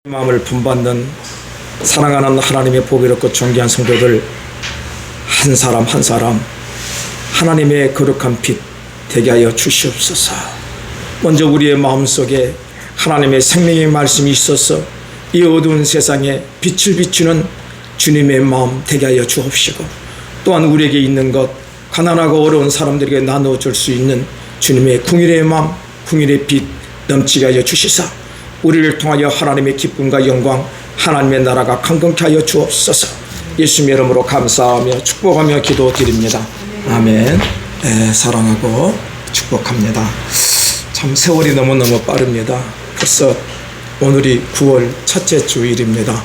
마음을 본받는 사랑하는 하나님의 보배롭고 존귀한 성도들 한 사람 한 사람 하나님의 거룩한 빛 되게 하여 주시옵소서. 먼저 우리의 마음속에 하나님의 생명의 말씀이 있어서 이 어두운 세상에 빛을 비추는 주님의 마음 되게 하여 주옵시고, 또한 우리에게 있는 것 가난하고 어려운 사람들에게 나누어줄 수 있는 주님의 궁일의 마음, 궁일의 빛 넘치게 하여 주시사 우리를 통하여 하나님의 기쁨과 영광, 하나님의 나라가 강건케 하여 주옵소서. 예수님의 이름으로 감사하며 축복하며 기도드립니다. 아멘. 사랑하고 축복합니다. 참 세월이 너무너무 빠릅니다. 벌써 오늘이 9월 첫째 주일입니다.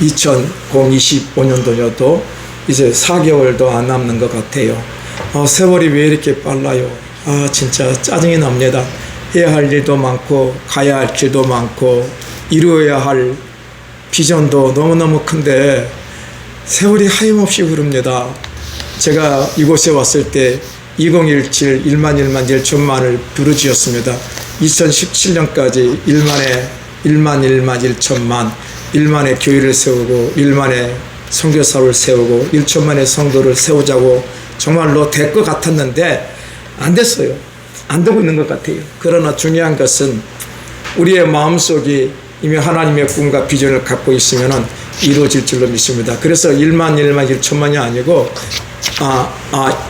2025년도여도 이제 4개월도 안 남는 것 같아요. 세월이 왜 이렇게 빨라요? 진짜 짜증이 납니다. 해야 할 일도 많고 가야 할 길도 많고 이루어야 할 비전도 너무너무 큰데 세월이 하염없이 흐릅니다. 제가 이곳에 왔을 때 2017 1만 1천만을 부르짖었습니다. 2017년까지 1만 1천만 1만의 교회를 세우고 1만의 선교사를 세우고 1천만의 성도를 세우자고 정말로 될 것 같았는데 안 됐어요. 안 되고 있는 것 같아요. 그러나 중요한 것은 우리의 마음속에 이미 하나님의 꿈과 비전을 갖고 있으면 이루어질 줄로 믿습니다. 그래서 1만 1천만이 아니고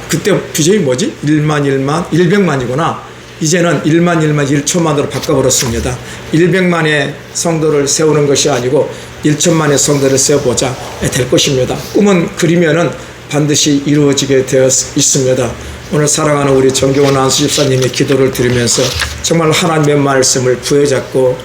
그때 비전이 뭐지? 100만이구나. 이제는 1만 1천만으로 바꿔버렸습니다. 100만의 성도를 세우는 것이 아니고 1천만의 성도를 세워보자 될 것입니다. 꿈은 그리면은 반드시 이루어지게 되어 있습니다. 오늘 사랑하는 우리 정경원 안수 집사님의 기도를 들으면서 정말 하나님의 말씀을 부여잡고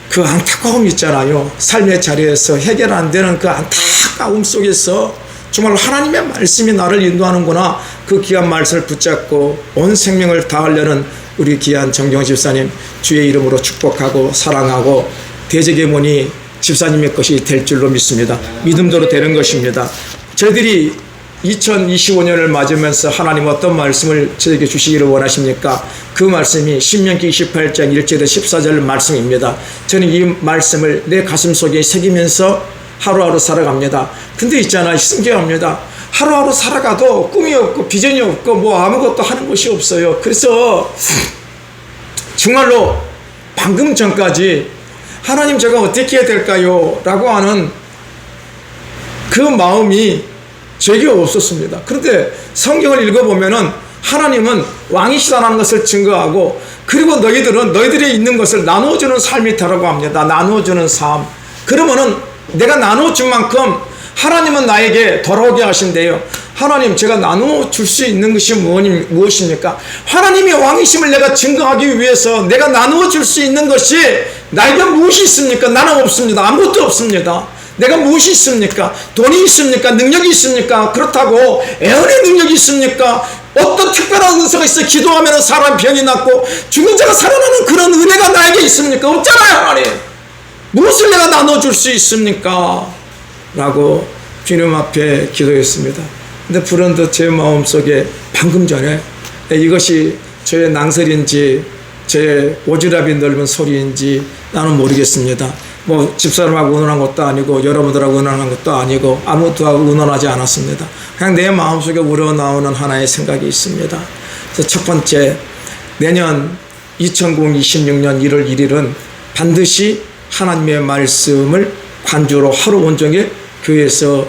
그 안타까움 있잖아요. 삶의 자리에서 해결 안 되는 그 안타까움 속에서 정말 하나님의 말씀이 나를 인도하는구나, 그 귀한 말씀을 붙잡고 온 생명을 다하려는 우리 귀한 정경원 집사님 주의 이름으로 축복하고 사랑하고 대적의 문이 집사님의 것이 될 줄로 믿습니다. 믿음대로 되는 것입니다. 저희들이 2025년을 맞으면서 하나님 어떤 말씀을 저에게 주시기를 원하십니까? 그 말씀이 신명기 28장 1절에서 14절 말씀입니다. 저는 이 말씀을 내 가슴 속에 새기면서 하루하루 살아갑니다. 근데 있잖아요, 신기합니다. 하루하루 살아가도 꿈이 없고 비전이 없고 뭐 아무것도 하는 것이 없어요. 그래서 정말로 방금 전까지 하나님 제가 어떻게 해야 될까요? 라고 하는 그 마음이 제게 없었습니다. 그런데 성경을 읽어보면은 하나님은 왕이시다라는 것을 증거하고, 그리고 너희들은 너희들이 있는 것을 나누어주는 삶이 있다라고 합니다. 나누어주는 삶. 그러면은 내가 나누어준 만큼 하나님은 나에게 돌아오게 하신대요. 하나님, 제가 나누어 줄 수 있는 것이 무엇입니까? 하나님의 왕이심을 내가 증거하기 위해서 내가 나누어 줄 수 있는 것이 나에게 무엇이 있습니까? 나는 없습니다. 아무것도 없습니다. 내가 무엇이 있습니까? 돈이 있습니까? 능력이 있습니까? 그렇다고 애언의 능력이 있습니까? 어떤 특별한 은사가 있어 기도하면 사람 병이 낫고 죽은 자가 살아나는 그런 은혜가 나에게 있습니까? 없잖아요. 하나님, 무엇을 내가 나눠줄 수 있습니까? 라고 주님 앞에 기도했습니다. 근데 불현듯 제 마음속에 방금 전에 이것이 저의 낭설인지 저의 오지랖이 넓은 소리인지 나는 모르겠습니다. 뭐 집사람하고 의논한 것도 아니고 여러분들하고 의논한 것도 아니고 아무것도 의논하지 않았습니다. 그냥 내 마음속에 우러나오는 하나의 생각이 있습니다. 그래서 첫 번째, 내년 2026년 1월 1일은 반드시 하나님의 말씀을 관주로 하루 온종일 교회에서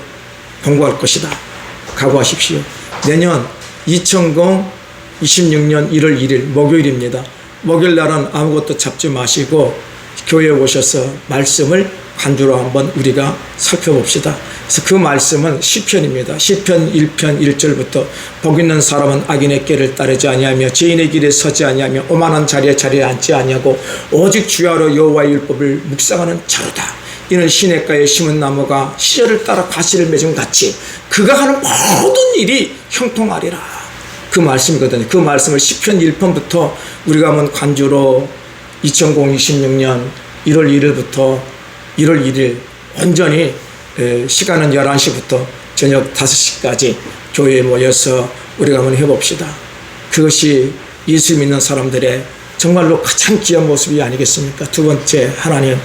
공부할 것이다. 각오하십시오. 내년 2026년 1월 1일 목요일입니다. 목요일 날은 아무것도 잡지 마시고 교회에 오셔서 말씀을 관주로 한번 우리가 살펴봅시다. 그래서 그 말씀은 시편입니다. 시편 1편 1절부터 복 있는 사람은 악인의 길을 따르지 아니하며 죄인의 길에 서지 아니하며 오만한 자리에 앉지 아니하고 오직 주야로 여호와의 율법을 묵상하는 자로다. 이는 시냇가에 심은 나무가 시절을 따라 가시를 맺은 같이 그가 하는 모든 일이 형통하리라. 그 말씀이거든요. 그 말씀을 시편 1편부터 우리가 한번 관주로 2026년 1월 1일부터 1월 1일 온전히 시간은 11시부터 저녁 5시까지 교회에 모여서 우리가 한번 해봅시다. 그것이 예수 믿는 사람들의 정말로 가장 귀한 모습이 아니겠습니까? 두 번째, 하나님,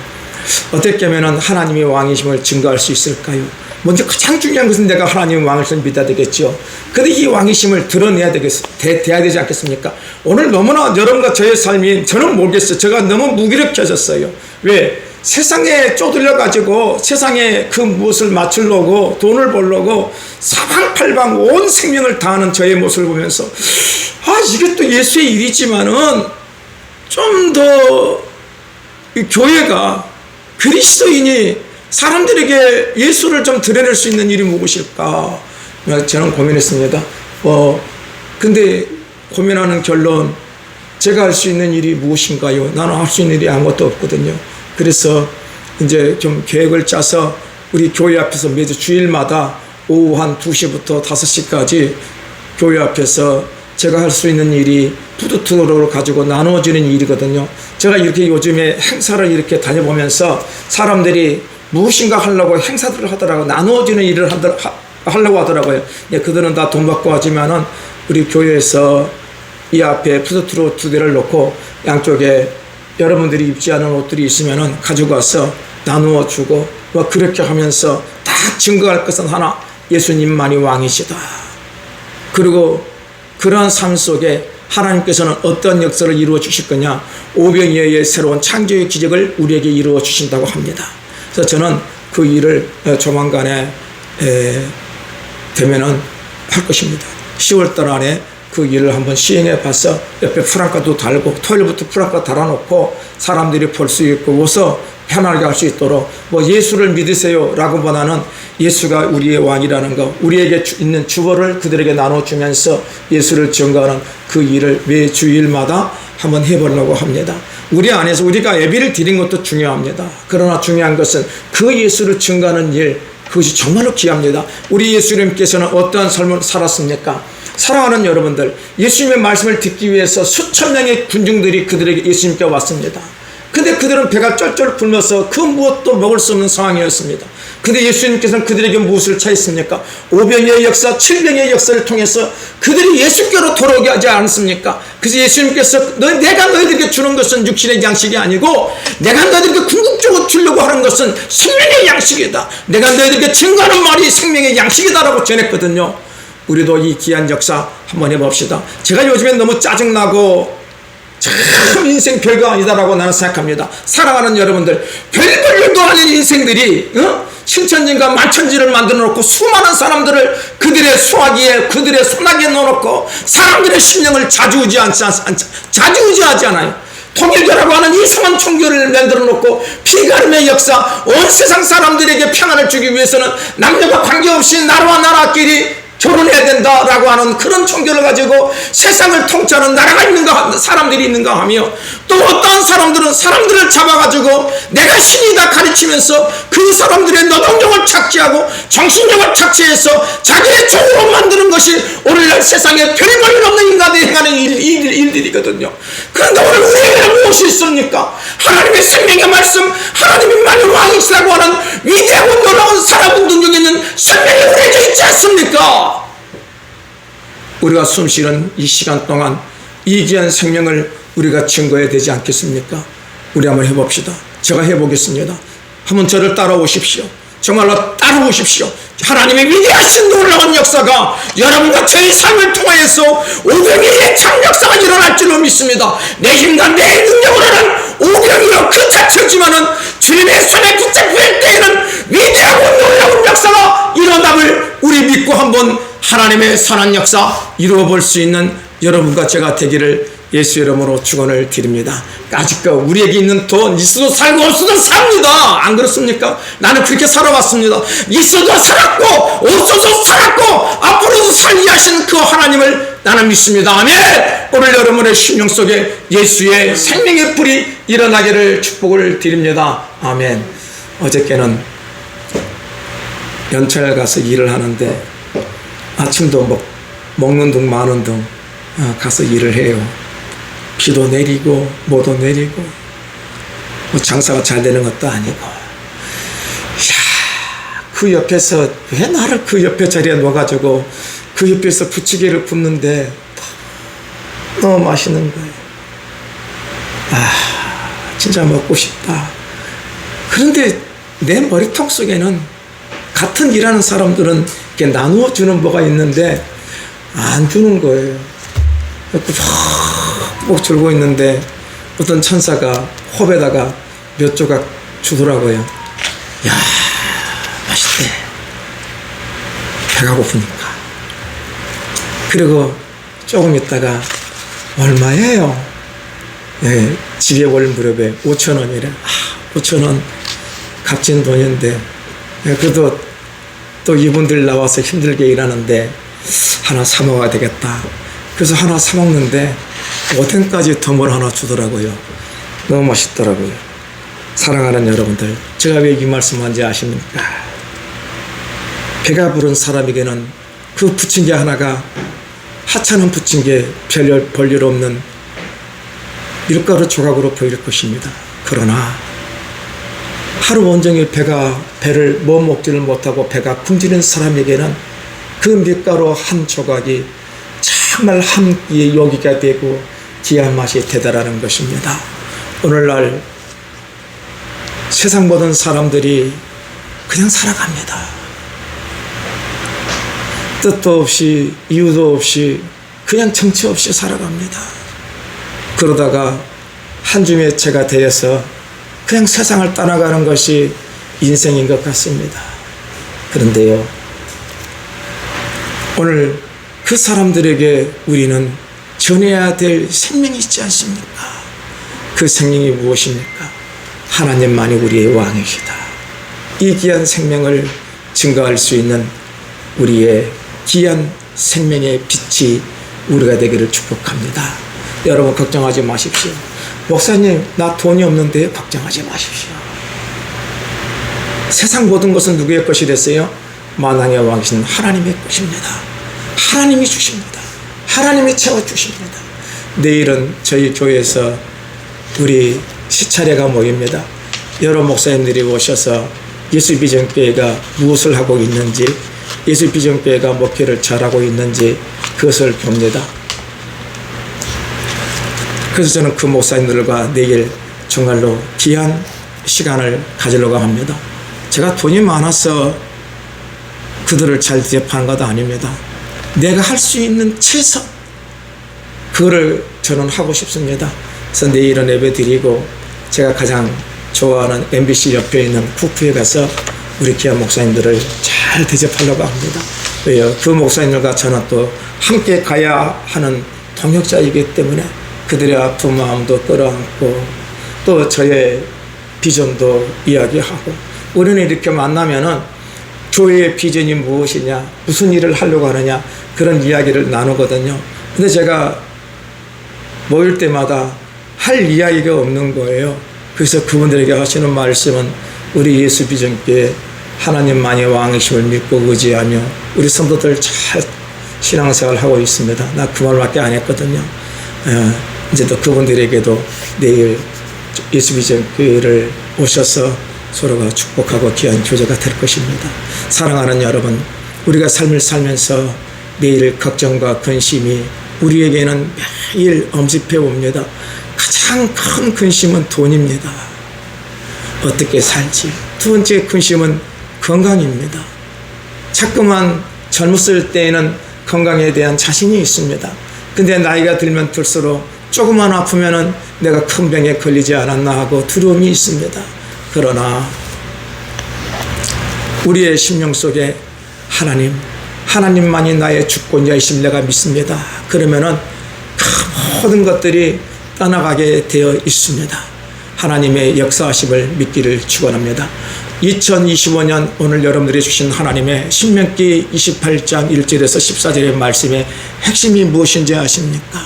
어떻게 하면 하나님의 왕이심을 증거할 수 있을까요? 먼저 가장 중요한 것은 내가 하나님의 왕이심을 믿어야 되겠죠. 근데 이 왕이심을 드러내야 돼야 되지 않겠습니까? 오늘 너무나 여러분과 저의 삶이, 저는 모르겠어요. 제가 너무 무기력해졌어요. 왜? 세상에 쪼들려가지고 세상에 그 무엇을 맞추려고 돈을 벌려고 사방팔방 온 생명을 다하는 저의 모습을 보면서 이게 또 예수의 일이지만은 좀 더 교회가 그리스도인이 사람들에게 예수를 좀 드러낼 수 있는 일이 무엇일까 저는 고민했습니다. 근데 고민하는 결론, 제가 할 수 있는 일이 무엇인가요? 나는 할 수 있는 일이 아무것도 없거든요. 그래서 이제 좀 계획을 짜서 우리 교회 앞에서 매주 주일마다 오후 한 2시부터 5시까지 교회 앞에서 제가 할 수 있는 일이 푸드트럭을 가지고 나누어지는 일이거든요. 제가 이렇게 요즘에 행사를 이렇게 다녀보면서 사람들이 무엇인가 하려고 행사들을 하더라고요. 나누어지는 일을 하려고 하더라고요. 그들은 다 돈 받고 하지만은 우리 교회에서 이 앞에 푸드트럭 2대를 놓고 양쪽에 여러분들이 입지 않은 옷들이 있으면은 가지고 와서 나누어 주고 그렇게 하면서 다 증거할 것은 하나, 예수님만이 왕이시다. 그리고 그러한 삶 속에 하나님께서는 어떤 역사를 이루어 주실 거냐, 오병이어의 새로운 창조의 기적을 우리에게 이루어 주신다고 합니다. 그래서 저는 그 일을 조만간에 되면은 할 것입니다. 10월달 안에 그 일을 한번 시행해 봐서 옆에 프랑카도 달고 토요일부터 프랑카 달아놓고 사람들이 볼 수 있고 와서 편하게 할 수 있도록 예수를 믿으세요 라고 보다는 예수가 우리의 왕이라는 거, 우리에게 있는 주보를 그들에게 나눠주면서 예수를 증거하는 그 일을 매 주일마다 한번 해보려고 합니다. 우리 안에서 우리가 예배를 드린 것도 중요합니다. 그러나 중요한 것은 그 예수를 증거하는 일, 그것이 정말로 귀합니다. 우리 예수님께서는 어떠한 삶을 살았습니까? 사랑하는 여러분들, 예수님의 말씀을 듣기 위해서 수천 명의 군중들이 그들에게 예수님께 왔습니다. 근데 그들은 배가 쩔쩔 굶어서 그 무엇도 먹을 수 없는 상황이었습니다. 근데 예수님께서는 그들에게 무엇을 차했습니까? 5병의 역사, 7병의 역사를 통해서 그들이 예수께로 돌아오게 하지 않습니까? 그래서 예수님께서 내가 너희들에게 주는 것은 육신의 양식이 아니고 내가 너희들에게 궁극적으로 주려고 하는 것은 생명의 양식이다. 내가 너희들에게 증거하는 말이 생명의 양식이다라고 전했거든요. 우리도 이 귀한 역사 한번 해봅시다. 제가 요즘에 너무 짜증나고 참 인생 별거 아니다라고 나는 생각합니다. 사랑하는 여러분들, 별볼일도 아닌 인생들이 신천지인가 만천지를 만들어 놓고 수많은 사람들을 그들의 수화기에 그들의 손아귀에 넣어놓고 사람들의 심령을 좌지우지하지 않아요. 통일교라고 하는 이상한 종교를 만들어 놓고 피가름의 역사, 온 세상 사람들에게 평안을 주기 위해서는 남녀가 관계없이 나라와 나라끼리 결혼해야 된다라고 하는 그런 종교를 가지고 세상을 통치하는 나라가 있는가, 사람들이 있는가 하며, 또 어떤 사람들은 사람들을 잡아가지고 내가 신이다 가르치면서 그 사람들의 노동력을 착취하고 정신력을 착취해서 자기의 종으로 만드는 것이 오늘날 세상에 별볼일 없는 인간들이 행하는 일들이거든요. 그런데 오늘 우리에게 무엇이 있습니까? 하나님의 생명의 말씀, 하나님이 만일 왕이시라고 하는 위대하고 놀라운 살아본 중에 있는 생명이 우리에게 있지 않습니까? 우리가 숨쉬는 이 시간 동안 이 귀한 생명을 우리가 증거해야 되지 않겠습니까? 우리 한번 해봅시다. 제가 해보겠습니다. 한번 저를 따라오십시오. 정말로 따라오십시오. 하나님의 위대하신 놀라운 역사가 여러분과 저의 삶을 통하여서 오병이의 참역사가 일어날 줄로 믿습니다. 내 힘과 내 능력으로는 오병이로 그 자체지만은 주님의 손에 붙잡힐 때에는 위대하고 놀라운 역사가 일어남을 우리 믿고 한번 하나님의 선한 역사 이루어 볼 수 있는 여러분과 제가 되기를 예수 이름으로 축원을 드립니다. 아직도 우리에게 있는 돈 있어도 살고 없어도 삽니다. 안 그렇습니까? 나는 그렇게 살아왔습니다. 있어도 살았고 없어도 살았고 앞으로도 살게 하신 그 하나님을 나는 믿습니다. 아멘. 오늘 여러분의 심령 속에 예수의 생명의 불이 일어나기를 축복을 드립니다. 아멘. 어저께는 연천에 가서 일을 하는데 아침도 먹는 등 마는 등 가서 일을 해요. 비도 내리고 뭐도 내리고 장사가 잘 되는 것도 아니고, 그 옆에서 왜 나를 그 옆에 자리에 놓아가지고 그 옆에서 부치개를 굽는데 너무 맛있는 거예요. 진짜 먹고 싶다. 그런데 내 머리통 속에는 같은 일하는 사람들은 이렇게 나누어 주는 뭐가 있는데 안 주는 거예요. 꼭 들고 있는데 어떤 천사가 홉에다가 몇 조각 주더라고요. 야, 맛있대. 배가 고프니까. 그리고 조금 있다가 얼마예요? 네, 집에 올 무렵에 5,000원이래. 5,000원 값진 돈인데, 네, 그래도 또 이분들 나와서 힘들게 일하는데 하나 사 먹어야 되겠다. 그래서 하나 사 먹는데 오뎅까지 덤을 하나 주더라고요. 너무 맛있더라고요. 사랑하는 여러분들, 제가 왜 이 말씀한지 아십니까? 배가 부른 사람에게는 그 부침개 하나가 하찮은 부침개 별일 없는 밀가루 조각으로 보일 것입니다. 그러나 하루 온종일 배를 먹지를 못하고 배가 굶주린 사람에게는 그 밀가루 한 조각이 정말 한 끼의 요기가 되고 귀한 맛이 되더라는 것입니다. 오늘날 세상 모든 사람들이 그냥 살아갑니다. 뜻도 없이 이유도 없이 그냥 정치 없이 살아갑니다. 그러다가 한 줌의 채가 되어서 그냥 세상을 떠나가는 것이 인생인 것 같습니다. 그런데요, 오늘 그 사람들에게 우리는 전해야 될 생명이 있지 않습니까? 그 생명이 무엇입니까? 하나님만이 우리의 왕이시다. 이 귀한 생명을 증거할 수 있는 우리의 귀한 생명의 빛이 우리가 되기를 축복합니다. 여러분 걱정하지 마십시오. 목사님, 나 돈이 없는데 걱정하지 마십시오. 세상 모든 것은 누구의 것이 됐어요? 만왕의 왕이신 하나님의 것입니다. 하나님이 주십니다. 하나님이 채워주십니다. 내일은 저희 교회에서 우리 시차례가 모입니다. 여러 목사님들이 오셔서 예수비전교회가 무엇을 하고 있는지, 예수비전교회가 목회를 잘하고 있는지 그것을 봅니다. 그래서 저는 그 목사님들과 내일 정말로 귀한 시간을 가지려고 합니다. 제가 돈이 많아서 그들을 잘 대접하는 것도 아닙니다. 내가 할 수 있는 최선, 그거를 저는 하고 싶습니다. 그래서 내일은 예배 드리고 제가 가장 좋아하는 MBC 옆에 있는 쿠프에 가서 우리 귀한 목사님들을 잘 대접하려고 합니다. 왜요? 그 목사님들과 저는 또 함께 가야 하는 동역자이기 때문에 그들의 아픈 마음도 끌어안고 또 저의 비전도 이야기하고, 우리는 이렇게 만나면은 교회의 비전이 무엇이냐, 무슨 일을 하려고 하느냐, 그런 이야기를 나누거든요. 근데 제가 모일 때마다 할 이야기가 없는 거예요. 그래서 그분들에게 하시는 말씀은 우리 예수 비전교회 하나님만이 왕이심을 믿고 의지하며 우리 성도들 잘 신앙생활 하고 있습니다. 나 그 말밖에 안 했거든요. 이제 또 그분들에게도 내일 예수 비전교회를 오셔서 서로가 축복하고 귀한 교제가 될 것입니다. 사랑하는 여러분, 우리가 삶을 살면서 매일 걱정과 근심이 우리에게는 매일 엄습해 옵니다. 가장 큰 근심은 돈입니다. 어떻게 살지. 두 번째 근심은 건강입니다. 자꾸만 젊었을 때에는 건강에 대한 자신이 있습니다. 근데 나이가 들면 들수록 조금만 아프면은 내가 큰 병에 걸리지 않았나 하고 두려움이 있습니다. 그러나 우리의 심령 속에 하나님만이 나의 주권자이심 내가 믿습니다. 그러면은 그 모든 것들이 떠나가게 되어 있습니다. 하나님의 역사하심을 믿기를 축원합니다. 2025년 오늘 여러분들이 주신 하나님의 신명기 28장 1절에서 14절의 말씀의 핵심이 무엇인지 아십니까?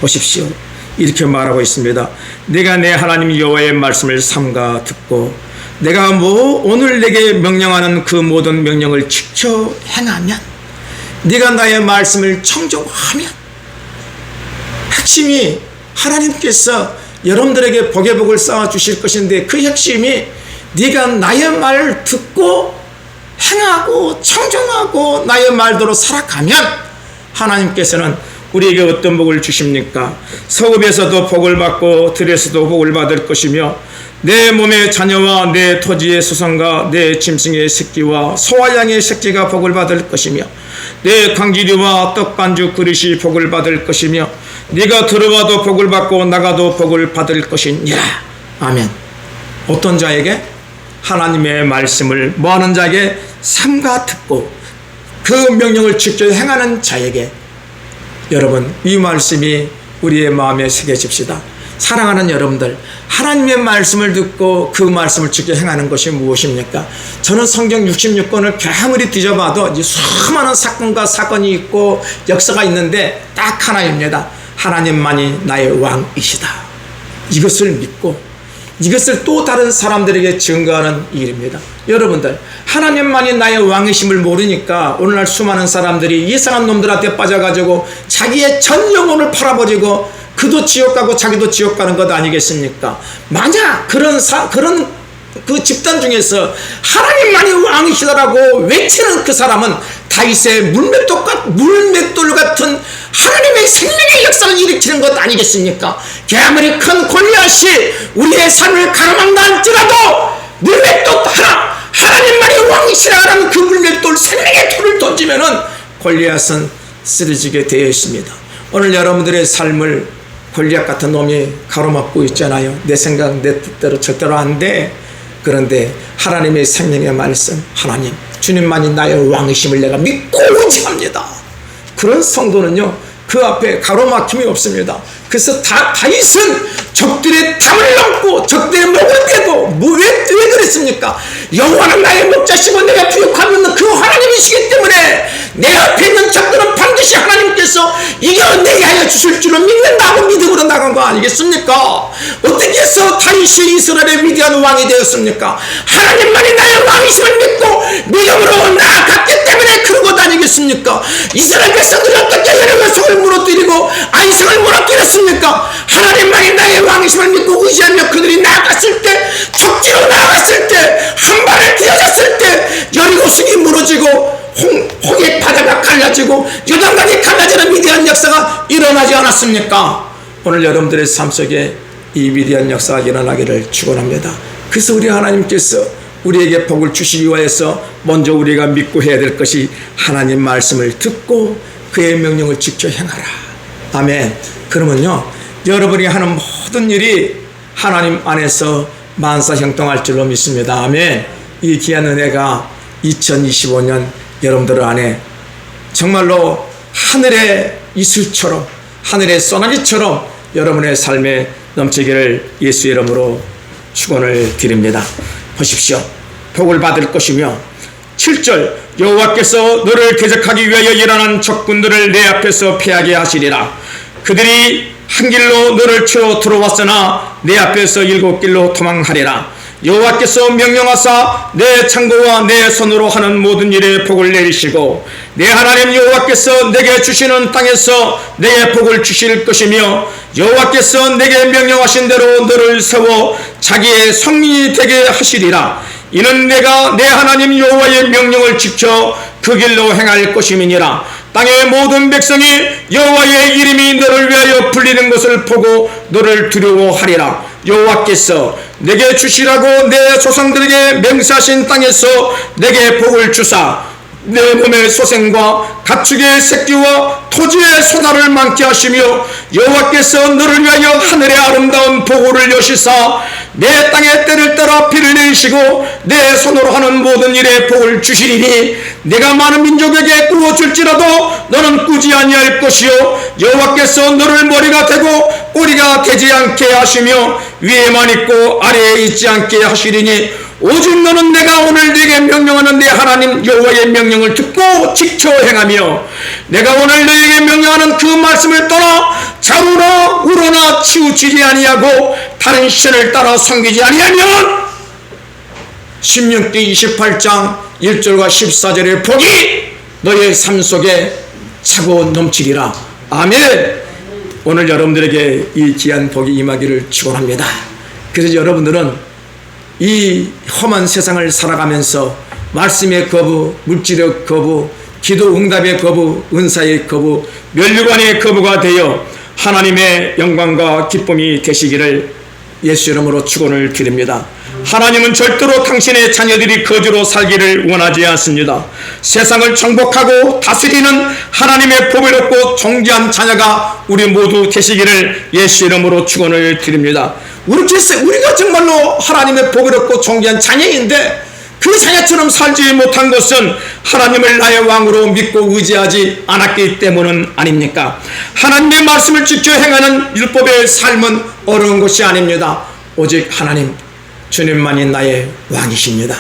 보십시오. 이렇게 말하고 있습니다. 내가 내 하나님 여호와의 말씀을 삼가 듣고 내가 오늘 내게 명령하는 그 모든 명령을 지켜 행하면, 네가 나의 말씀을 청종하면, 핵심이 하나님께서 여러분들에게 복의 복을 쌓아 주실 것인데 그 핵심이 네가 나의 말을 듣고 행하고 청종하고 나의 말대로 살아가면 하나님께서는 우리에게 어떤 복을 주십니까? 성읍에서도 복을 받고 들에서도 복을 받을 것이며 내 몸의 자녀와 내 토지의 소산과 내 짐승의 새끼와 소와 양의 새끼가 복을 받을 것이며 내 광지류와 떡반죽 그릇이 복을 받을 것이며 네가 들어가도 복을 받고 나가도 복을 받을 것이니라. 아멘. 어떤 자에게? 하나님의 말씀을 뭐하는 자에게? 삼가 듣고 그 명령을 지켜 행하는 자에게. 여러분, 이 말씀이 우리의 마음에 새겨집시다. 사랑하는 여러분들, 하나님의 말씀을 듣고 그 말씀을 지켜 행하는 것이 무엇입니까? 저는 성경 66권을 아무리 뒤져봐도 수많은 사건과 사건이 있고 역사가 있는데 딱 하나입니다. 하나님만이 나의 왕이시다. 이것을 믿고 이것을 또 다른 사람들에게 증거하는 일입니다. 여러분들, 하나님만이 나의 왕이심을 모르니까 오늘날 수많은 사람들이 이상한 놈들한테 빠져가지고 자기의 전 영혼을 팔아버리고 그도 지옥 가고 자기도 지옥 가는 것 아니겠습니까? 만약 그런 그 집단 중에서 하나님만이 왕이시다라고 외치는 그 사람은 다윗의 물맷돌 같은 하나님의 생명의 역사를 일으키는 것 아니겠습니까? 아무리 큰 골리앗이 우리의 삶을 가로막는다 할지라도 물맷돌 하나, 하나님만이 왕이시라는 그 물맷돌 생명의 돌을 던지면은 골리앗은 쓰러지게 되어 있습니다. 오늘 여러분들의 삶을 골리앗 같은 놈이 가로막고 있잖아요. 내 생각 내 뜻대로 절대로 안 돼. 그런데 하나님의 생명의 말씀, 하나님 주님만이 나의 왕이심을 내가 믿고 의지합니다. 그런 성도는요 그 앞에 가로막힘이 없습니다. 그래서 다윗은 적들의 담을 넘고 적들의 목을 베고 왜 그랬습니까? 여호와는 나의 목자시고 내가 부욕함이 없는 그 하나님이시기 때문에 내 앞에 있는 적들은 반드시 하나님께서 이겨내게 하여 주실 줄을 믿는다고 믿음으로 나간 거 아니겠습니까? 어떻게 해서 다윗이 이스라엘의 위대한 왕이 되었습니까? 하나님만이 나의 왕이심을 믿고 믿음으로 나아갔기 때문에 그런 것 아니겠습니까? 이스라엘 백성들이 어떻게 여러분 성을 무너뜨리고 안성을 무너뜨렸습니까? 하나님만이 나의 왕이심을 믿고 의지하며 그들이 나아갔을 때, 적지로 나아갔을 때, 한 발을 뛰어졌을 때 여리고성이 무너지고 홍해 바다가 갈라지고 요단강이 갈라지는 위대한 역사가 일어나지 않았습니까? 오늘 여러분들의 삶 속에 이 위대한 역사가 일어나기를 축원합니다. 그래서 우리 하나님께서 우리에게 복을 주시기 위하여서 먼저 우리가 믿고 해야 될 것이 하나님 말씀을 듣고 그의 명령을 지켜 행하라. 아멘. 그러면요 여러분이 하는 모든 일이 하나님 안에서 만사형통할 줄로 믿습니다. 아멘. 이 귀한 은혜가 2025년 여러분들 안에 정말로 하늘의 이슬처럼 하늘의 소나기처럼 여러분의 삶에 넘치기를 예수 이름으로 축원을 드립니다. 보십시오. 복을 받을 것이며 7절 여호와께서 너를 대적하기 위하여 일어난 적군들을 내 앞에서 패하게 하시리라. 그들이 한 길로 너를 치러 들어왔으나 내 앞에서 7길로 도망하리라. 여호와께서 명령하사 내 창고와 내 손으로 하는 모든 일에 복을 내리시고 내 하나님 여호와께서 내게 주시는 땅에서 내게 복을 주실 것이며 여호와께서 내게 명령하신 대로 너를 세워 자기의 성민이 되게 하시리라. 이는 내가 내 하나님 여호와의 명령을 지켜 그 길로 행할 것임이니라. 땅의 모든 백성이 여호와의 이름이 너를 위하여 불리는 것을 보고 너를 두려워하리라. 여호와께서 내게 주시라고 내 조상들에게 맹세하신 땅에서 내게 복을 주사 내 몸의 소생과 가축의 새끼와 토지의 소나를 많게 하시며 여호와께서 너를 위하여 하늘의 아름다운 보고를 여시사 내 땅의 때를 따라 비를 내리시고 내 손으로 하는 모든 일에 복을 주시리니 내가 많은 민족에게 꾸어줄지라도 너는 꾸지 아니할 것이요 여호와께서 너를 머리가 되고 꼬리가 되지 않게 하시며 위에만 있고 아래에 있지 않게 하시리니 오직 너는 내가 오늘 네게 명령하는 내 하나님 여호와의 명령을 듣고 지켜 행하며 내가 오늘 너에게 명령하는 그 말씀을 떠나 좌우나 우로나 치우치지 아니하고 다른 신을 따라 섬기지 아니하면 신명기 28장 1절과 14절의 복이 너의 삶 속에 차고 넘치리라. 아멘. 오늘 여러분들에게 이 귀한 복이 임하기를 축원합니다. 그래서 여러분들은 이 험한 세상을 살아가면서 말씀의 거부, 물질의 거부, 기도 응답의 거부, 은사의 거부, 면류관의 거부가 되어 하나님의 영광과 기쁨이 되시기를 예수 이름으로 축원을 드립니다. 하나님은 절대로 당신의 자녀들이 거지로 살기를 원하지 않습니다. 세상을 정복하고 다스리는 하나님의 보배롭고 존귀한 자녀가 우리 모두 되시기를 예수 이름으로 축원을 드립니다. 우리가 정말로 하나님의 보배롭고 존귀한 자녀인데 그 자녀처럼 살지 못한 것은 하나님을 나의 왕으로 믿고 의지하지 않았기 때문은 아닙니까? 하나님의 말씀을 지켜 행하는 율법의 삶은 어려운 것이 아닙니다. 오직 하나님 주님만이 나의 왕이십니다.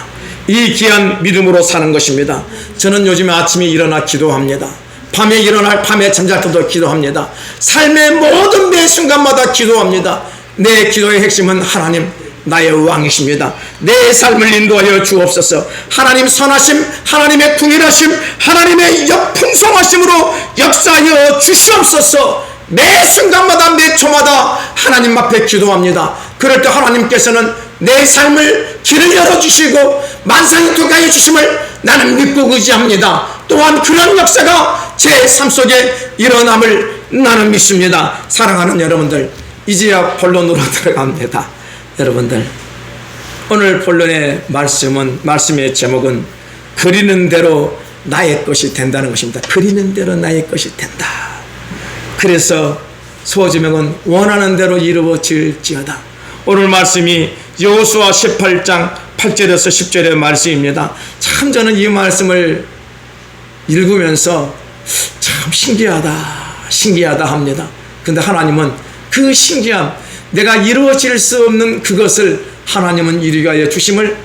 이 귀한 믿음으로 사는 것입니다. 저는 요즘에 아침에 일어나 기도합니다. 밤에 잠잘 때도 기도합니다. 삶의 모든 매 순간마다 기도합니다. 내 기도의 핵심은 하나님 나의 왕이십니다. 내 삶을 인도하여 주옵소서. 하나님 선하심, 하나님의 풍일하심, 하나님의 풍성하심으로 역사하여 주시옵소서. 매 순간마다 매 초마다 하나님 앞에 기도합니다. 그럴 때 하나님께서는 내 삶을 길을 열어주시고 만상이 두게 하여 주심을 나는 믿고 의지합니다. 또한 그런 역사가 제 삶 속에 일어남을 나는 믿습니다. 사랑하는 여러분들, 이제야 본론으로 들어갑니다. 여러분들, 오늘 본론의 말씀의 제목은 그리는 대로 나의 것이 된다는 것입니다. 그리는 대로 나의 것이 된다. 그래서 소제목은 원하는 대로 이루어질지어다. 오늘 말씀이 여호수아 18장 8절에서 10절의 말씀입니다. 참 저는 이 말씀을 읽으면서 참 신기하다 합니다. 근데 하나님은 그 신기함, 내가 이루어질 수 없는 그것을 하나님은 이루게 하여 주심을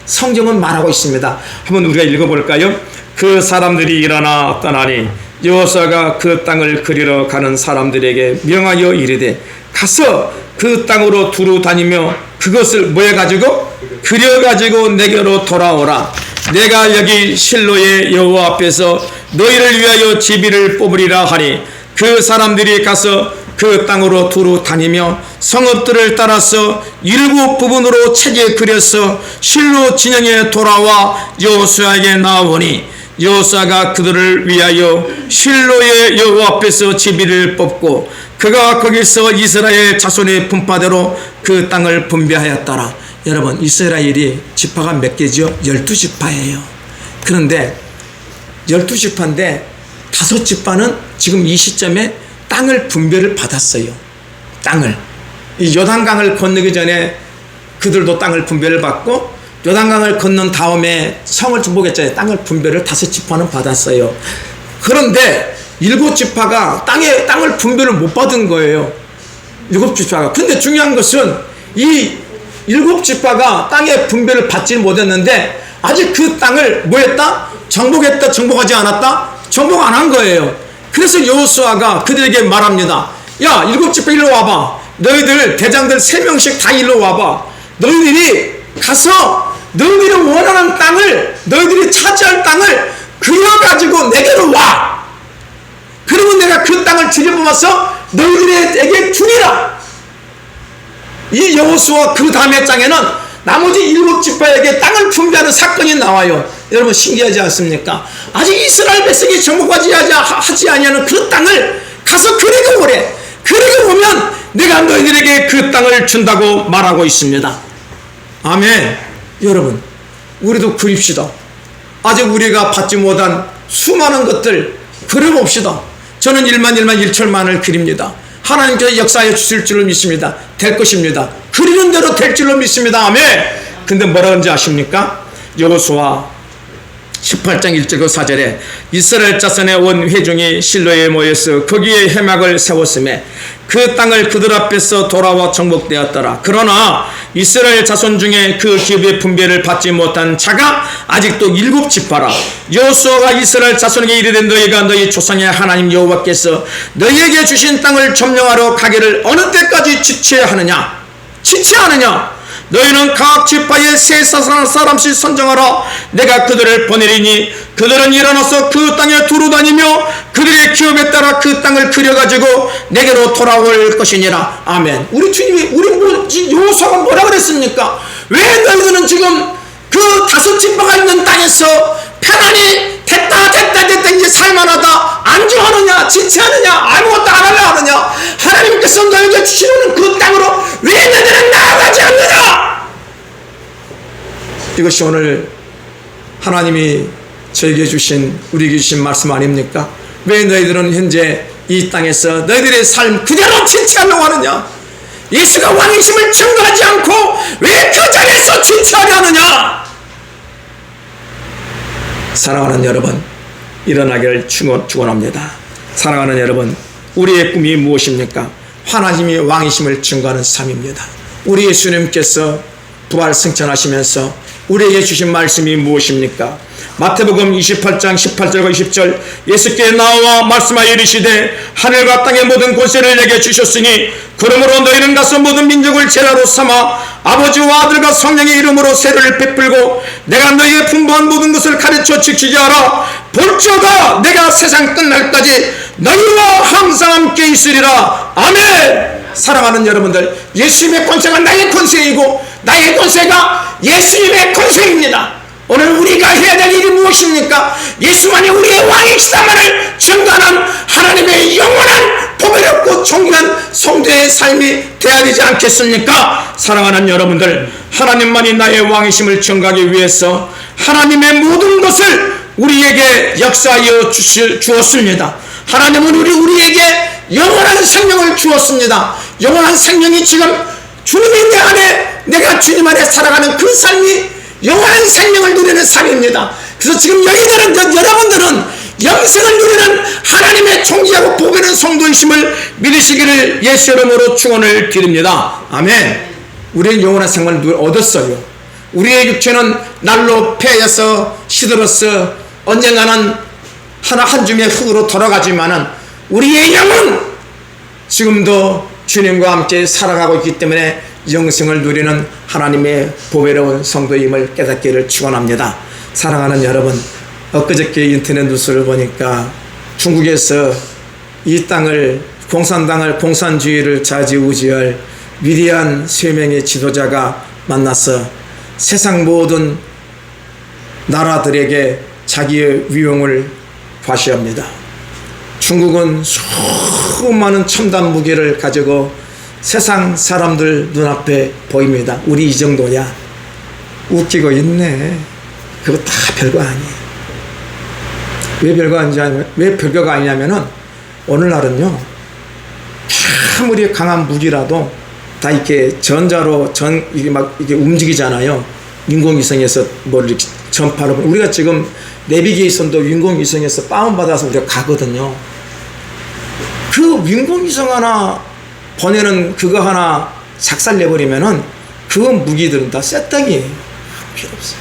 성경은 말하고 있습니다. 한번 우리가 읽어볼까요? 그 사람들이 일어나 떠나니 여호수아가 그 땅을 그리러 가는 사람들에게 명하여 이르되 가서 그 땅으로 두루 다니며 그것을 뭐해가지고? 그려가지고 내게로 돌아오라. 내가 여기 실로의 여호와 앞에서 너희를 위하여 제비를 뽑으리라 하니 그 사람들이 가서 그 땅으로 두루 다니며 성읍들을 따라서 일곱 부분으로 책에 그려서 실로 진영에 돌아와 여호수아에게 나오니 여호수아가 그들을 위하여 실로의 여호와 앞에서 제비를 뽑고 그가 거기서 이스라엘 자손의 분파대로 그 땅을 분배하였더라. 여러분, 이스라엘이 지파가 몇 개죠? 12지파예요. 그런데 12지파인데 5지파는 지금 이 시점에 땅을 분배를 받았어요. 땅을. 이 요단강을 건너기 전에 그들도 땅을 분배를 받고 요단강을 건넌 다음에 성을 정복했잖아요. 땅을 분배를 5지파는 받았어요. 그런데 7지파가 땅을 분배를 못 받은 거예요. 7지파가. 근데 중요한 것은 이 7지파가 땅의 분배를 받지 못했는데 아직 그 땅을 뭐 했다? 정복했다? 정복하지 않았다? 정복 안 한 거예요. 그래서 여호수아가 그들에게 말합니다. 야, 7지파 일로 와봐. 너희들 대장들 3명씩 다 일로 와봐. 너희들이 가서 너희들이 원하는 땅을, 너희들이 차지할 땅을 그려가지고 내게로 와. 그러면 내가 그 땅을 들여보아서 너희들에게 주리라. 이 여호수아 그 다음의 장에는 나머지 7지파에게 땅을 분배하는 사건이 나와요. 여러분 신기하지 않습니까? 아직 이스라엘 백성이 정복하지 아니하는 그 땅을 가서 그리고 오래. 그리고 오면 내가 너희들에게 그 땅을 준다고 말하고 있습니다. 아멘. 여러분, 우리도 그립시다. 아직 우리가 받지 못한 수많은 것들 그려봅시다. 저는 1만 1천만을 그립니다. 하나님께서 역사해 주실 줄을 믿습니다. 될 것입니다. 그리는 대로 될 줄로 믿습니다. 아멘. 근데 뭐라 그런지 아십니까? 여호수아 18장 1절 4절에 이스라엘 자손의 온 회중이 실로에 모여서 거기에 회막을 세웠음에 그 땅을 그들 앞에서 돌아와 정복되었더라. 그러나 이스라엘 자손 중에 그 기업의 분배를 받지 못한 자가 아직도 7지파라. 여호수아가 이스라엘 자손에게 이르되 너희가 너희 조상의 하나님 여호와께서 너희에게 주신 땅을 점령하러 가기를 어느 때까지 지체하느냐? 너희는 각 지파의 세 사람씩 선정하라. 내가 그들을 보내리니 그들은 일어나서 그 땅에 두루 다니며 그들의 기업에 따라 그 땅을 그려가지고 내게로 돌아올 것이니라. 아멘. 우리 주님이 여호수아가 뭐라 그랬습니까? 왜 너희들은 지금 그 5지파가 있는 땅에서 편안히 됐다 이제 살만하다 안주하느냐, 지체하느냐, 아무것도 안 하려 하느냐? 하나님께서 너희에게 주시는 그 땅으로 왜 너희들은 나아가지 이것이 오늘 하나님이 저에게 주신, 우리에게 주신 말씀 아닙니까? 왜 너희들은 현재 이 땅에서 너희들의 삶 그대로 지체하려고 하느냐? 예수가 왕이심을 증거하지 않고 왜 그 자리에서 지체하려 하느냐? 사랑하는 여러분, 일어나기를 축원합니다. 사랑하는 여러분, 우리의 꿈이 무엇입니까? 하나님이 왕이심을 증거하는 삶입니다. 우리 예수님께서 부활 승천하시면서 우리에게 주신 말씀이 무엇입니까? 마태복음 28장 18절과 20절, 예수께 나와 말씀하여 이르시되 하늘과 땅의 모든 권세를 내게 주셨으니 그러므로 너희는 가서 모든 민족을 제자로 삼아 아버지와 아들과 성령의 이름으로 세례를 베풀고 내가 너희에게 분부한 모든 것을 가르쳐 지키게 하라. 볼지어다 내가 세상 끝날까지 너희와 항상 함께 있으리라. 아멘. 사랑하는 여러분들, 예수님의 권세가 나의 권세이고 나의 권세가 예수님의 권세입니다. 오늘 우리가 해야 될 일이 무엇입니까? 예수만이 우리의 왕이시다만을 증거하는 하나님의 영원한 보배롭고 존귀한 성도의 삶이 되어야 되지 않겠습니까? 사랑하는 여러분들, 하나님만이 나의 왕이심을 증거하기 위해서 하나님의 모든 것을 우리에게 역사하여 주었습니다. 하나님은 우리에게 영원한 생명을 주었습니다. 영원한 생명이 지금 주님이 내 안에, 내가 주님 안에 살아가는 그 삶이 영원한 생명을 누리는 삶입니다. 그래서 지금 여러분들은 영생을 누리는 하나님의 존귀하고 복되는 성도이심을 믿으시기를 예수 이름으로 축원을 드립니다. 아멘. 우리는 영원한 생명을 얻었어요. 우리의 육체는 날로 패여서 시들어서 언젠가는 한 줌의 흙으로 돌아가지만은 우리의 영은 지금도 주님과 함께 살아가고 있기 때문에 영생을 누리는 하나님의 보배로운 성도임을 깨닫기를 축원합니다. 사랑하는 여러분, 엊그저께 인터넷 뉴스를 보니까 중국에서 이 땅을, 공산주의를 좌지우지할 위대한 3명의 지도자가 만나서 세상 모든 나라들에게 자기의 위용을 과시합니다. 중국은 수많은 첨단 무기를 가지고 세상 사람들 눈앞에 보입니다. 우리 이 정도야. 웃기고 있네. 그거 다 별거 아니에요. 왜 별거가 아니냐면은 오늘날은요, 아무리 강한 무기라도 다 이렇게 전자로 이게 움직이잖아요. 인공위성에서 뭘 이렇게 전파로. 우리가 지금 내비게이션도 인공위성에서 다운받아서 우리가 가거든요. 그 인공위성 하나 보내는 그거 하나 작살내버리면은 그 무기들은 다 쇠떡이에요. 필요 없어요.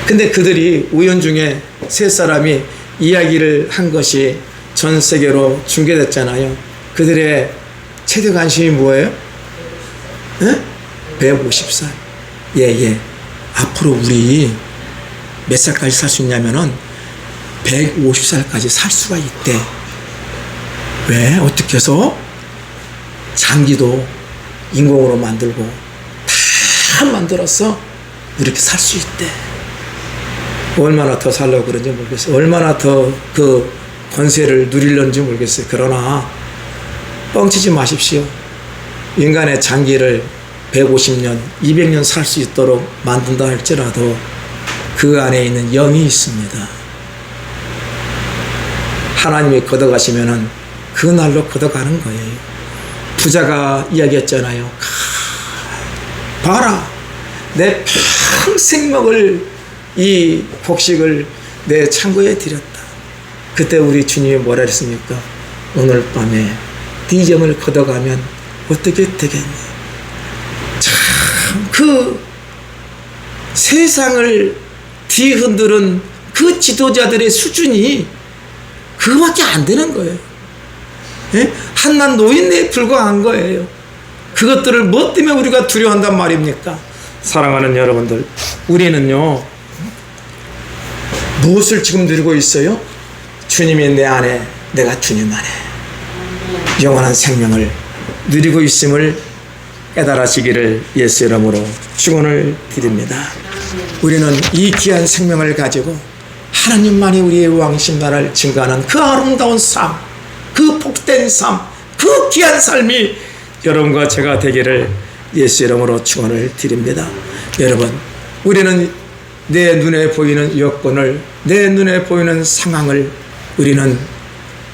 근데 그들이 우연 중에 3사람이 이야기를 한 것이 전 세계로 중계됐잖아요. 그들의 최대 관심이 뭐예요? 150살. 예. 앞으로 우리 몇 살까지 살 수 있냐면은 150살까지 살 수가 있대. 왜? 어떻게 해서? 장기도 인공으로 만들고 다 만들어서 이렇게 살 수 있대. 얼마나 더 살려고 그런지 모르겠어요. 얼마나 더 그 권세를 누리려는지 모르겠어요. 그러나 뻥치지 마십시오. 인간의 장기를 150년, 200년 살 수 있도록 만든다 할지라도 그 안에 있는 영이 있습니다. 하나님이 걷어가시면은 그 날로 걷어가는 거예요. 부자가 이야기했잖아요. 봐라, 내 평생 먹을 이 곡식을 내 창고에 들였다. 그때 우리 주님이 뭐라 했습니까? 오늘 밤에 네 점을 걷어가면 어떻게 되겠니? 참, 그 세상을 뒤흔드는 그 지도자들의 수준이 그거밖에 안 되는 거예요. 예? 한낱 노인네에 불과한 거예요. 그것들을 뭐 때문에 우리가 두려워한단 말입니까? 사랑하는 여러분들, 우리는요, 무엇을 지금 누리고 있어요? 주님이 내 안에, 내가 주님 안에 영원한 생명을 누리고 있음을 깨달으시기를 예수 이름으로 축원을 드립니다. 우리는 이 귀한 생명을 가지고 하나님만이 우리의 왕이신 나라를 증거하는 그 아름다운 삶, 그 복된 삶, 그 귀한 삶이 여러분과 제가 되기를 예수 이름으로 축원을 드립니다. 여러분, 우리는 내 눈에 보이는 여건을, 내 눈에 보이는 상황을 우리는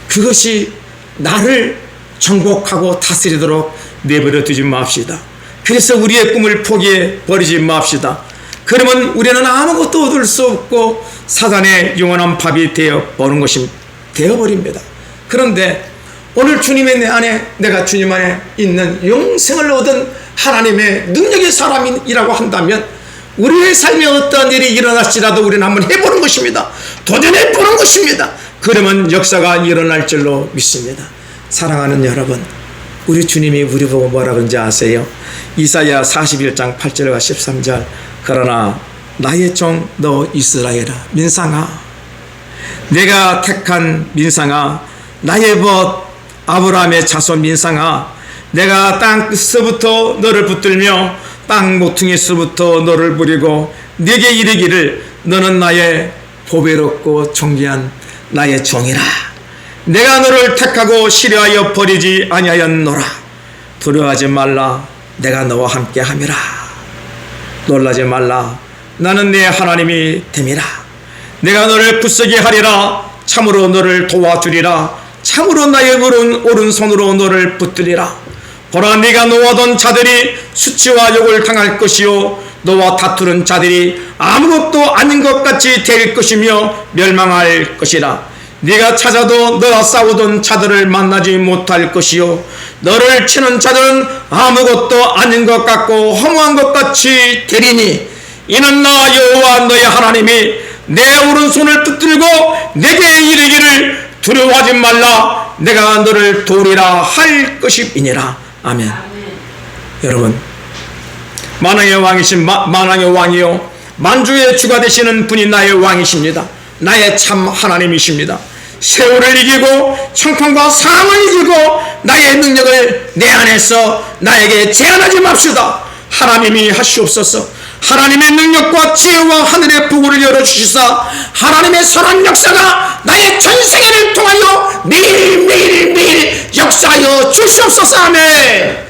그것이 나를 정복하고 다스리도록 내버려 두지 맙시다. 그래서 우리의 꿈을 포기해 버리지 맙시다. 그러면 우리는 아무것도 얻을 수 없고 사단의 영원한 밥이 되어버린 것이 되어버립니다. 그런데 오늘 주님의 내 안에, 내가 주님 안에 있는 영생을 얻은 하나님의 능력의 사람이라고 한다면 우리의 삶에 어떤 일이 일어날지라도 우리는 한번 해보는 것입니다. 도전해보는 것입니다. 그러면 역사가 일어날 줄로 믿습니다. 사랑하는 여러분, 우리 주님이 우리 보고 뭐라 그런지 아세요? 이사야 41장 8절과 13절, 그러나 나의 종 너 이스라엘아, 민상아, 내가 택한 민상아, 나의 벗 아브라함의 자손 민상아, 내가 땅 끝서부터 너를 붙들며 땅 모퉁이에서부터 너를 부리고 네게 이르기를 너는 나의 보배롭고 존귀한 나의 종이라. 내가 너를 택하고 시려하여 버리지 아니하였노라. 두려워하지 말라. 내가 너와 함께 함이라. 놀라지 말라. 나는 네 하나님이 됨이라. 내가 너를 굳세게 하리라. 참으로 너를 도와주리라. 참으로 나의 오른손으로 너를 붙들리라. 보라, 네가 노하던 자들이 수치와 욕을 당할 것이요 너와 다투는 자들이 아무것도 아닌 것 같이 될 것이며 멸망할 것이라. 네가 찾아도 너와 싸우던 자들을 만나지 못할 것이요 너를 치는 자들은 아무것도 아닌 것 같고 허무한 것 같이 되리니, 이는 나 여호와 너의 하나님이 내 오른손을 붙들고 내게 이르기를 두려워하지 말라. 내가 너를 도우리라 할 것임이니라. 아멘. 여러분, 만왕의 왕이신 만왕의 왕이요 만주의 주가 되시는 분이 나의 왕이십니다. 나의 참 하나님이십니다. 세월을 이기고 청풍과 상을 이기고 나의 능력을 내 안에서 나에게 제한하지 맙시다. 하나님이 하시옵소서. 하나님의 능력과 지혜와 하늘의 부고를 열어주시사 하나님의 선한 역사가 나의 전생애를 통하여 매일매일 역사하여 주시옵소서. 아멘.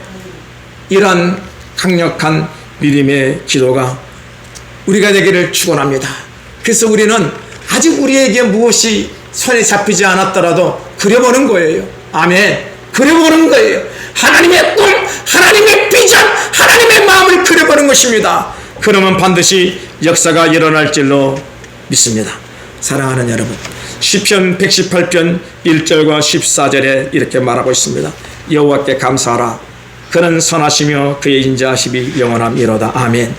이런 강력한 믿음의 기도가 우리가 되기를 축원합니다. 그래서 우리는 아직 우리에게 무엇이 손에 잡히지 않았더라도 그려보는 거예요. 아멘. 그려보는 거예요. 하나님의 꿈, 하나님의 비전, 하나님의 마음을 그려보는 것입니다. 그러면 반드시 역사가 일어날 줄로 믿습니다. 사랑하는 여러분, 시편 118편 1절과 14절에 이렇게 말하고 있습니다. 여호와께 감사하라. 그는 선하시며 그의 인자하심이 영원함이로다. 아멘.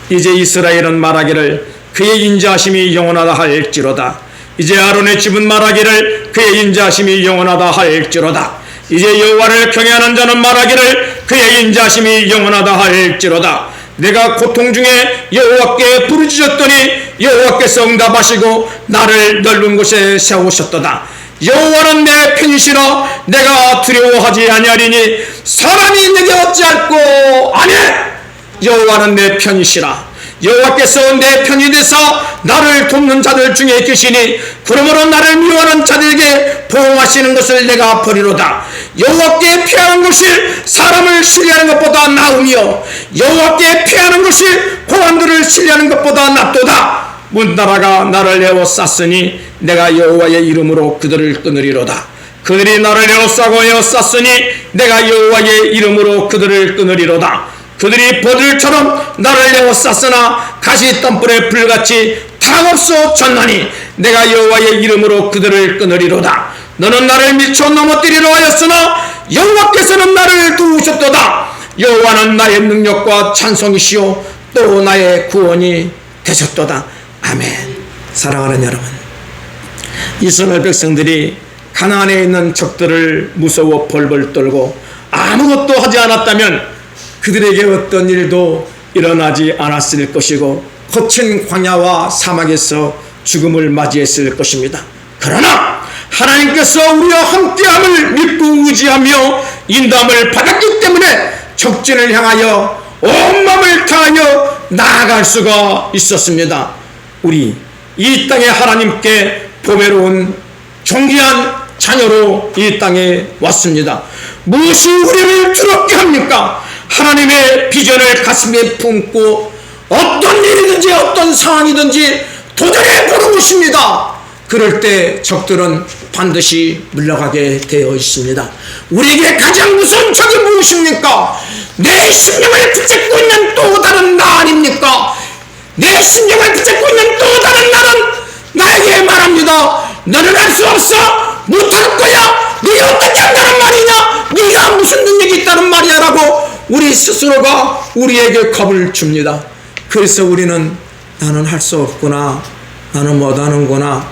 이제 이스라엘은 말하기를 그의 인자하심이 영원하다 할지로다. 이제 아론의 집은 말하기를 그의 인자하심이 영원하다 할지로다. 이제 여호와를 경외하는 자는 말하기를 그의 인자하심이 영원하다 할지로다. 내가 고통 중에 여호와께 부르짖었더니 여호와께서 응답하시고 나를 넓은 곳에 세우셨도다. 여호와는 내 편이시라. 내가 두려워하지 아니하리니 사람이 내게 어찌할꼬. 아멘. 여호와는 내 편이시라. 여호와께서 내 편이 되사 나를 돕는 자들 중에 계시니 그러므로 나를 미워하는 자들에게 보응하시는 것을 내가 버리로다. 여호와께 피하는 것이 사람을 신뢰하는 것보다 나으며 여호와께 피하는 것이 고관들을 신뢰하는 것보다 낫도다. 문나라가 나를 에워쌌으니 내가 여호와의 이름으로 그들을 끊으리로다. 그들이 나를 에워싸고 내가 여호와의 이름으로 그들을 끊으리로다. 그들이 버들처럼 나를 에워쌌으나 가시 땀불에 불같이 탕없어 졌나니 내가 여호와의 이름으로 그들을 끊으리로다. 너는 나를 미쳐 넘어뜨리려 하였으나 여호와께서는 나를 도우셨도다. 여호와는 나의 능력과 찬송이시오 또 나의 구원이 되셨도다. 아멘. 사랑하는 여러분, 이스라엘 백성들이 가나안에 있는 적들을 무서워 벌벌 떨고 아무것도 하지 않았다면 그들에게 어떤 일도 일어나지 않았을 것이고 거친 광야와 사막에서 죽음을 맞이했을 것입니다. 그러나 하나님께서 우리와 함께함을 믿고 의지하며 인도함을 받았기 때문에 적진을 향하여 온 마음을 다하여 나아갈 수가 있었습니다. 우리 이 땅에 하나님께 보배로운 존귀한 자녀로 이 땅에 왔습니다. 무엇이 우리를 두렵게 합니까? 하나님의 비전을 가슴에 품고 어떤 일이든지 어떤 상황이든지 도전해 보는 것입니다. 그럴 때 적들은 반드시 물러가게 되어 있습니다. 우리에게 가장 무서운 적이 무엇입니까? 내 심령을 붙잡고 있는 또 다른 나 아닙니까? 내 심령을 붙잡고 있는 또 다른 나는 나에게 말합니다. 너는 할 수 없어. 못할 거야. 네가 어떻게 한다는 말이냐? 네가 무슨 능력이 있다는 말이야 라고 우리 스스로가 우리에게 겁을 줍니다. 그래서 우리는 나는 할 수 없구나. 나는 못하는구나.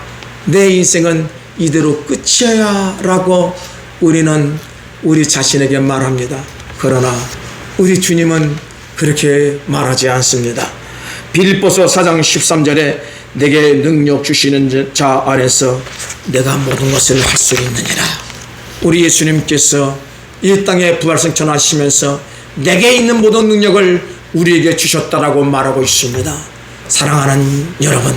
내 인생은 이대로 끝이야 라고 우리는 우리 자신에게 말합니다. 그러나 우리 주님은 그렇게 말하지 않습니다. 빌립보서 4장 13절에 내게 능력 주시는 자 안에서 내가 모든 것을 할 수 있느니라. 우리 예수님께서 이 땅에 부활승천하시면서 내게 있는 모든 능력을 우리에게 주셨다라고 말하고 있습니다. 사랑하는 여러분,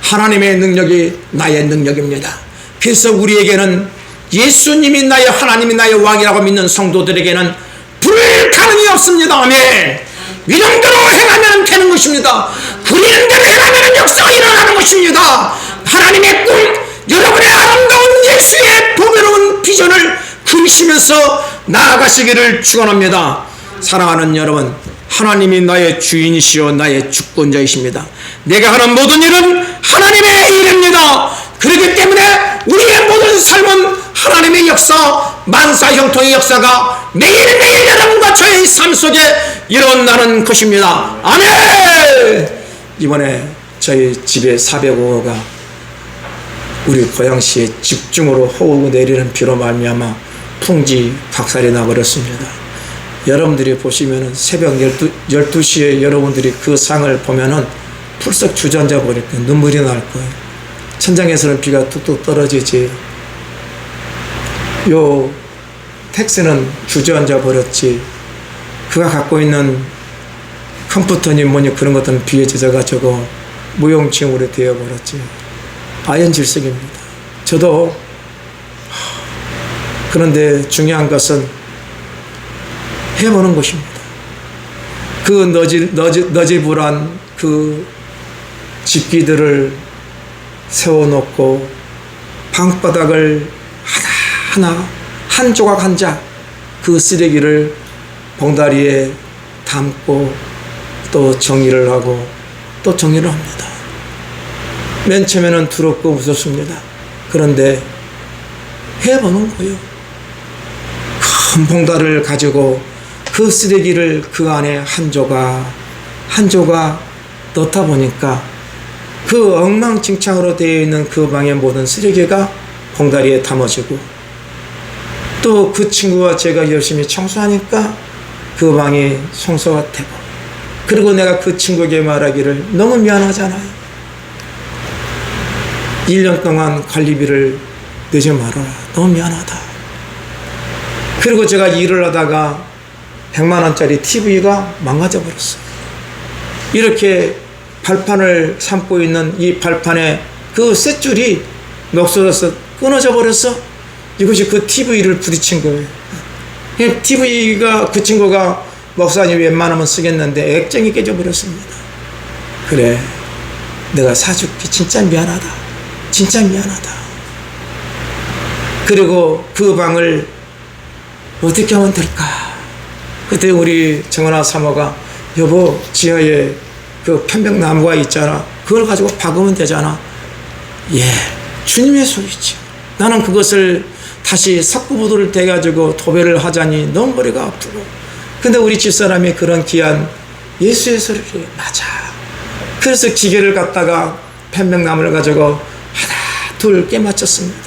하나님의 능력이 나의 능력입니다. 그래서 우리에게는 예수님이 나의 하나님이 나의 왕이라고 믿는 성도들에게는 불가능이 없습니다. 아멘. 이 정도로 행하면 되는 것입니다. 그리는 대로 행하면 역사가 일어나는 것입니다. 하나님의 꿈, 여러분의 아름다운 예수의 보배로운 비전을 그리시면서 나아가시기를 축원합니다. 사랑하는 여러분, 하나님이 나의 주인이시여 나의 주권자이십니다. 내가 하는 모든 일은 하나님의 일입니다. 그렇기 때문에 우리의 모든 삶은 하나님의 역사, 만사 형통의 역사가 매일매일 여러분과 저의 삶 속에 일어나는 것입니다. 아멘. 이번에 저희 집에 405호가 우리 고양시에 집중으로 호우 내리는 비로 말미암아 풍지 박살이 나버렸습니다. 여러분들이 보시면은 새벽 12시에 여러분들이 그 상을 보면은 풀썩 주저앉아 버릴까 눈물이 날 거예요. 천장에서는 비가 뚝뚝 떨어지지. 요 택스는 주저앉아 버렸지. 그가 갖고 있는 컴퓨터니 뭐니 그런 것들은 비에 젖어가지고 무용지물이 되어버렸지. 아연질색입니다. 저도 그런데 중요한 것은 해보는 것입니다. 그 너지부란 그 집기들을 세워놓고 방바닥을 하나하나 한 조각 한 자 그 쓰레기를 봉다리에 담고 또 정리를 하고 또 정리를 합니다. 맨 처음에는 두렵고 무섭습니다. 그런데 해보는 거예요. 큰 봉다리를 가지고 그 쓰레기를 그 안에 한 조각 한 조각 넣다 보니까 그 엉망진창으로 되어 있는 그 방의 모든 쓰레기가 봉다리에 담아지고 또 그 친구와 제가 열심히 청소하니까 그 방이 청소가 되고 그리고 내가 그 친구에게 말하기를 너무 미안하잖아요. 1년 동안 관리비를 내지 말아라. 너무 미안하다. 그리고 제가 일을 하다가 100만 원짜리 TV가 망가져 버렸어요. 이렇게 발판을 삼고 있는 이 발판에 그 쇳줄이 녹슬어서 끊어져 버렸어. 이것이 그 TV를 부딪힌 거예요. TV가 그 친구가 목사님 웬만하면 쓰겠는데 액정이 깨져버렸습니다. 그래, 내가 사줄게. 진짜 미안하다. 진짜 미안하다. 그리고 그 방을 어떻게 하면 될까? 그때 우리 정은아 사모가 여보 지하에 그 편백나무가 있잖아. 그걸 가지고 박으면 되잖아. 예, 주님의 소리지. 나는 그것을 다시 석구보도를 대가지고 도배를 하자니 너무 머리가 아프고. 근데 우리 집사람이 그런 귀한 예수의 소리를 맞아. 그래서 기계를 갖다가 편백나무를 가지고 하나 둘 깨맞췄습니다.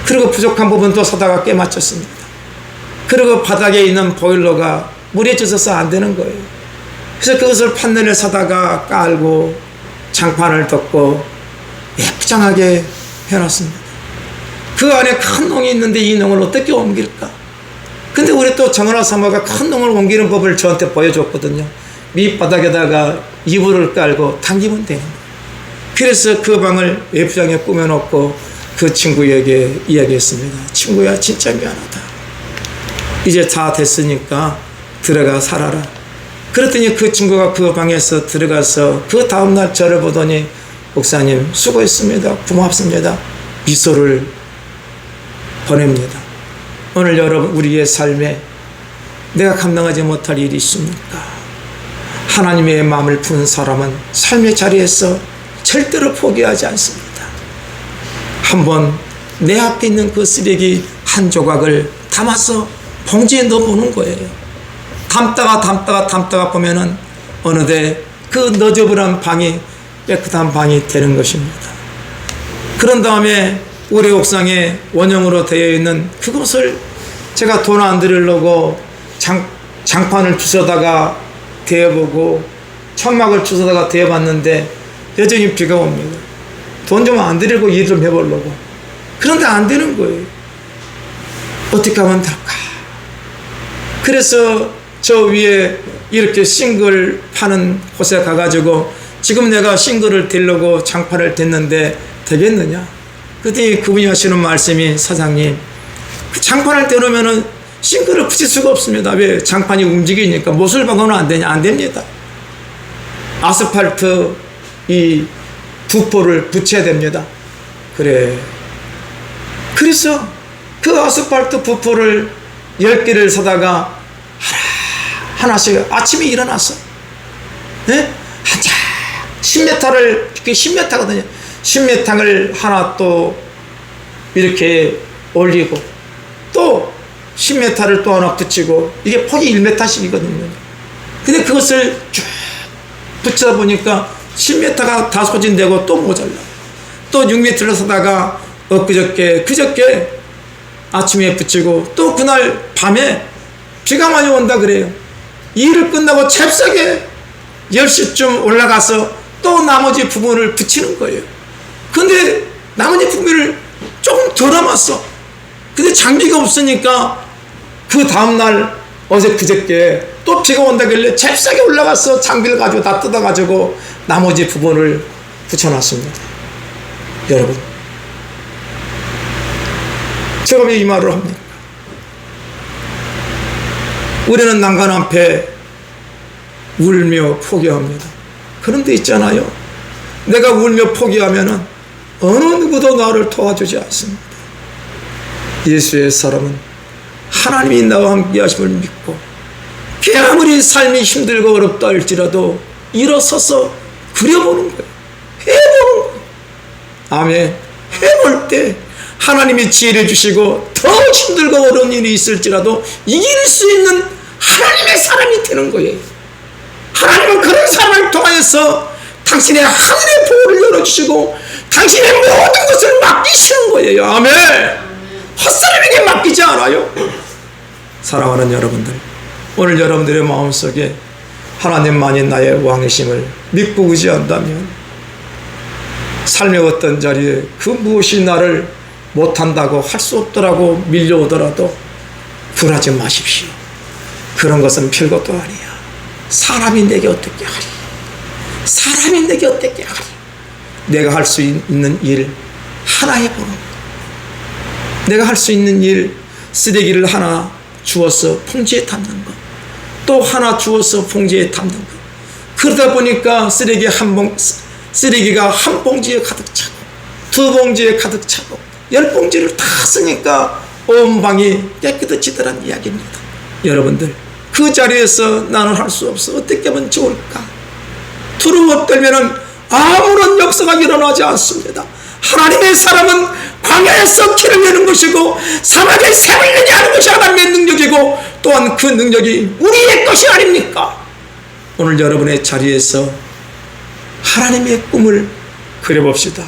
그리고 부족한 부분 또 사다가 깨맞췄습니다. 그리고 바닥에 있는 보일러가 물에 젖어서 안 되는 거예요. 그래서 그것을 판넬을 사다가 깔고 장판을 덮고 예쁘장하게 해놨습니다. 그 안에 큰 농이 있는데 이 농을 어떻게 옮길까? 근데 우리 또 정은아 사모가 큰 농을 옮기는 법을 저한테 보여줬거든요. 밑바닥에다가 이불을 깔고 당기면 돼요. 그래서 그 방을 예쁘장하게 꾸며놓고 그 친구에게 이야기했습니다. 친구야, 진짜 미안하다. 이제 다 됐으니까 들어가 살아라. 그랬더니 그 친구가 그 방에서 들어가서 그 다음날 저를 보더니 목사님 수고했습니다. 고맙습니다. 미소를 보냅니다. 오늘 여러분 우리의 삶에 내가 감당하지 못할 일이 있습니까? 하나님의 마음을 푸는 사람은 삶의 자리에서 절대로 포기하지 않습니다. 한번 내 앞에 있는 그 쓰레기 한 조각을 담아서 봉지에 넣어보는 거예요. 담다가 보면은 어느새 그 너저분한 방이 깨끗한 방이 되는 것입니다. 그런 다음에 우리 옥상에 원형으로 되어 있는 그것을 제가 돈 안 들이려고 장판을 주워다가 대어보고 천막을 주워다가 대어봤는데 여전히 비가 옵니다. 돈 좀 안 들이고 일 좀 해보려고. 그런데 안 되는 거예요. 어떻게 하면 될까? 그래서 저 위에 이렇게 싱글 파는 곳에 가가지고 지금 내가 싱글을 대려고 장판을 댔는데 되겠느냐? 그랬더니 그분이 하시는 말씀이 사장님 그 장판을 대놓으면은 싱글을 붙일 수가 없습니다. 왜? 장판이 움직이니까 못을 박으면 안 되냐? 안 됩니다. 아스팔트 이 부포를 붙여야 됩니다. 그래. 그래서 그 아스팔트 부포를 10개를 사다가 하나씩 아침에 일어났어. 네? 한참 10m를, 그게 10m거든요. 10m를 하나 또 이렇게 올리고 또 10m를 또 하나 붙이고 이게 폭이 1m씩이거든요. 근데 그것을 쭉 붙이다 보니까 10m가 다 소진되고 또 모자라. 또 6m를 사다가 그저께 아침에 붙이고 또 그날 밤에 비가 많이 온다 그래요. 일을 끝나고 잽싸게 10시쯤 올라가서 또 나머지 부분을 붙이는 거예요. 근데 나머지 부분을 조금 더 남았어. 근데 장비가 없으니까 그 다음날 그저께 또 비가 온다길래 잽싸게 올라가서 장비를 가지고 다 뜯어가지고 나머지 부분을 붙여놨습니다. 여러분, 제가 왜 이 말을 합니까? 우리는 난간 앞에 울며 포기합니다. 그런데 있잖아요. 내가 울며 포기하면은 어느 누구도 나를 도와주지 않습니다. 예수의 사람은 하나님이 나와 함께 하심을 믿고 아무리 삶이 힘들고 어렵다 할지라도 일어서서 그려보는 거예요. 해보는 거예요. 아멘. 해볼 때 하나님이 지혜를 주시고 더 힘들고 어려운 일이 있을지라도 이길 수 있는 하나님의 사람이 되는 거예요. 하나님은 그런 사람을 통하여서 당신의 하늘의 보호를 열어주시고 당신의 모든 것을 맡기시는 거예요. 아멘. 헛사람에게 맡기지 않아요. 사랑하는 여러분들, 오늘 여러분들의 마음속에 하나님만이 나의 왕이심을 믿고 의지한다면 삶의 어떤 자리에 그 무엇이 나를 못한다고 할 수 없더라고 밀려오더라도 굴하지 마십시오. 그런 것은 별것도 아니야. 사람이 내게 어떻게 하리? 사람이 내게 어떻게 하리? 내가 할 수 있는 일 하나 해보는 거. 내가 할 수 있는 일, 쓰레기를 하나 주워서 봉지에 담는 거, 또 하나 주워서 봉지에 담는 거. 그러다 보니까 쓰레기가 한 봉지에 가득 차고, 두 봉지에 가득 차고, 10봉지를 다 쓰니까 온 방이 깨끗해지더란 이야기입니다. 여러분들, 그 자리에서 나는 할 수 없어. 어떻게 하면 좋을까? 두루못 떨면은 아무런 역사가 일어나지 않습니다. 하나님의 사람은 광야에서 길을 여는 것이고 사막에 샘을 내게 하는 것이 하나님의 능력이고 또한 그 능력이 우리의 것이 아닙니까? 오늘 여러분의 자리에서 하나님의 꿈을 그려봅시다.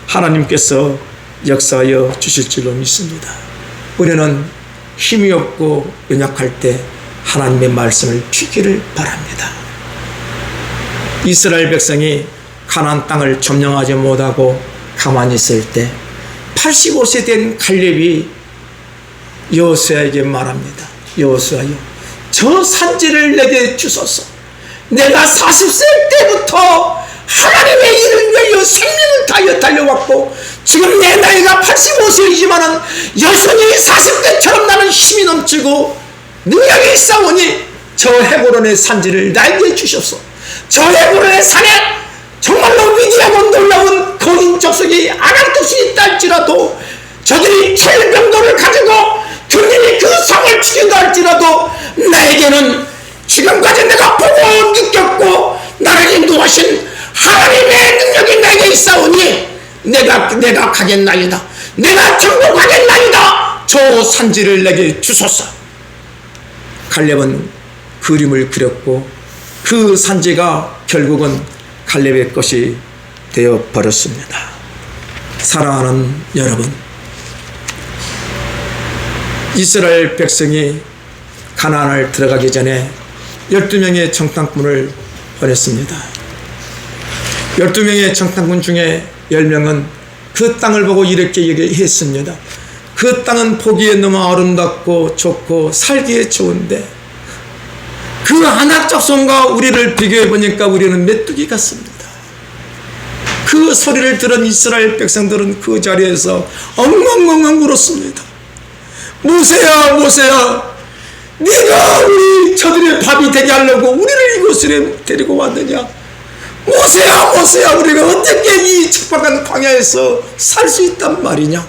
하나님께서 역사하여 주실 줄로 믿습니다. 우리는 힘이 없고 연약할 때 하나님의 말씀을 취기를 바랍니다. 이스라엘 백성이 가나안 땅을 점령하지 못하고 가만히 있을 때 85세 된 갈렙이 여호수아에게 말합니다. 여호수아여, 저 산지를 내게 주소서. 내가 40세 때부터 하나님의 일을 위하여 생명을 다하여 달려왔고 지금 내 나이가 85세이지만은 여전히 40대처럼 나는 힘이 넘치고 능력이 있사오니 저 헤브론의 산지를 나에게 주셨소. 저 헤브론의 산에 정말로 위대하고 놀라운 거인 족속이 아갈도시 있다 할지라도 저들이 철병도를 가지고 그들이 그 성을 죽인다 할지라도 나에게는 지금까지 내가 보고 느꼈고 나를 인도하신 하나님의 능력이 내게 있사오니 내가 가겠나이다. 내가 천국 가겠나이다. 저 산지를 내게 주소서. 갈렙은 그림을 그렸고 그 산지가 결국은 갈렙의 것이 되어버렸습니다. 사랑하는 여러분, 이스라엘 백성이 가나안을 들어가기 전에 12명의 정탐꾼을 보냈습니다. 12명의 정탐꾼 중에 10명은 그 땅을 보고 이렇게 얘기했습니다. 그 땅은 보기에 너무 아름답고 좋고 살기에 좋은데 그 아낙 족속과 우리를 비교해 보니까 우리는 메뚜기 같습니다. 그 소리를 들은 이스라엘 백성들은 그 자리에서 엉엉엉엉 울었습니다. 모세야, 모세야, 네가 우리 저들의 밥이 되게 하려고 우리를 이곳으로 데리고 왔느냐? 모세야, 모세야, 우리가 어떻게 이 척박한 광야에서 살 수 있단 말이냐?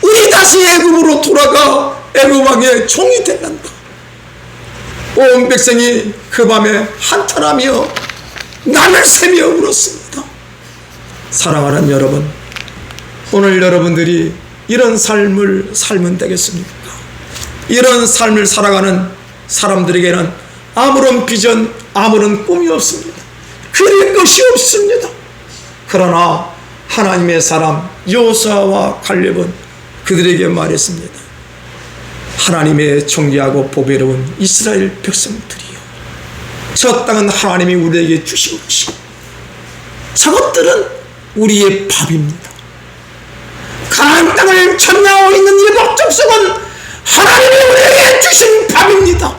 우리 다시 애굽으로 돌아가 애굽 왕의 종이 되란다. 온 백성이 그 밤에 한탄하며 남을 새며 울었습니다. 사랑하는 여러분, 오늘 여러분들이 이런 삶을 살면 되겠습니까? 이런 삶을 살아가는 사람들에게는 아무런 비전, 아무런 꿈이 없습니다. 그릴 것이 없습니다. 그러나 하나님의 사람 여호수아와 갈렙은 그들에게 말했습니다. 하나님의 존귀하고 보배로운 이스라엘 백성들이요, 저 땅은 하나님이 우리에게 주신 것이고 저것들은 우리의 밥입니다. 가나안 땅을 점령하고 있는 일곱 족속은 하나님이 우리에게 주신 밥입니다.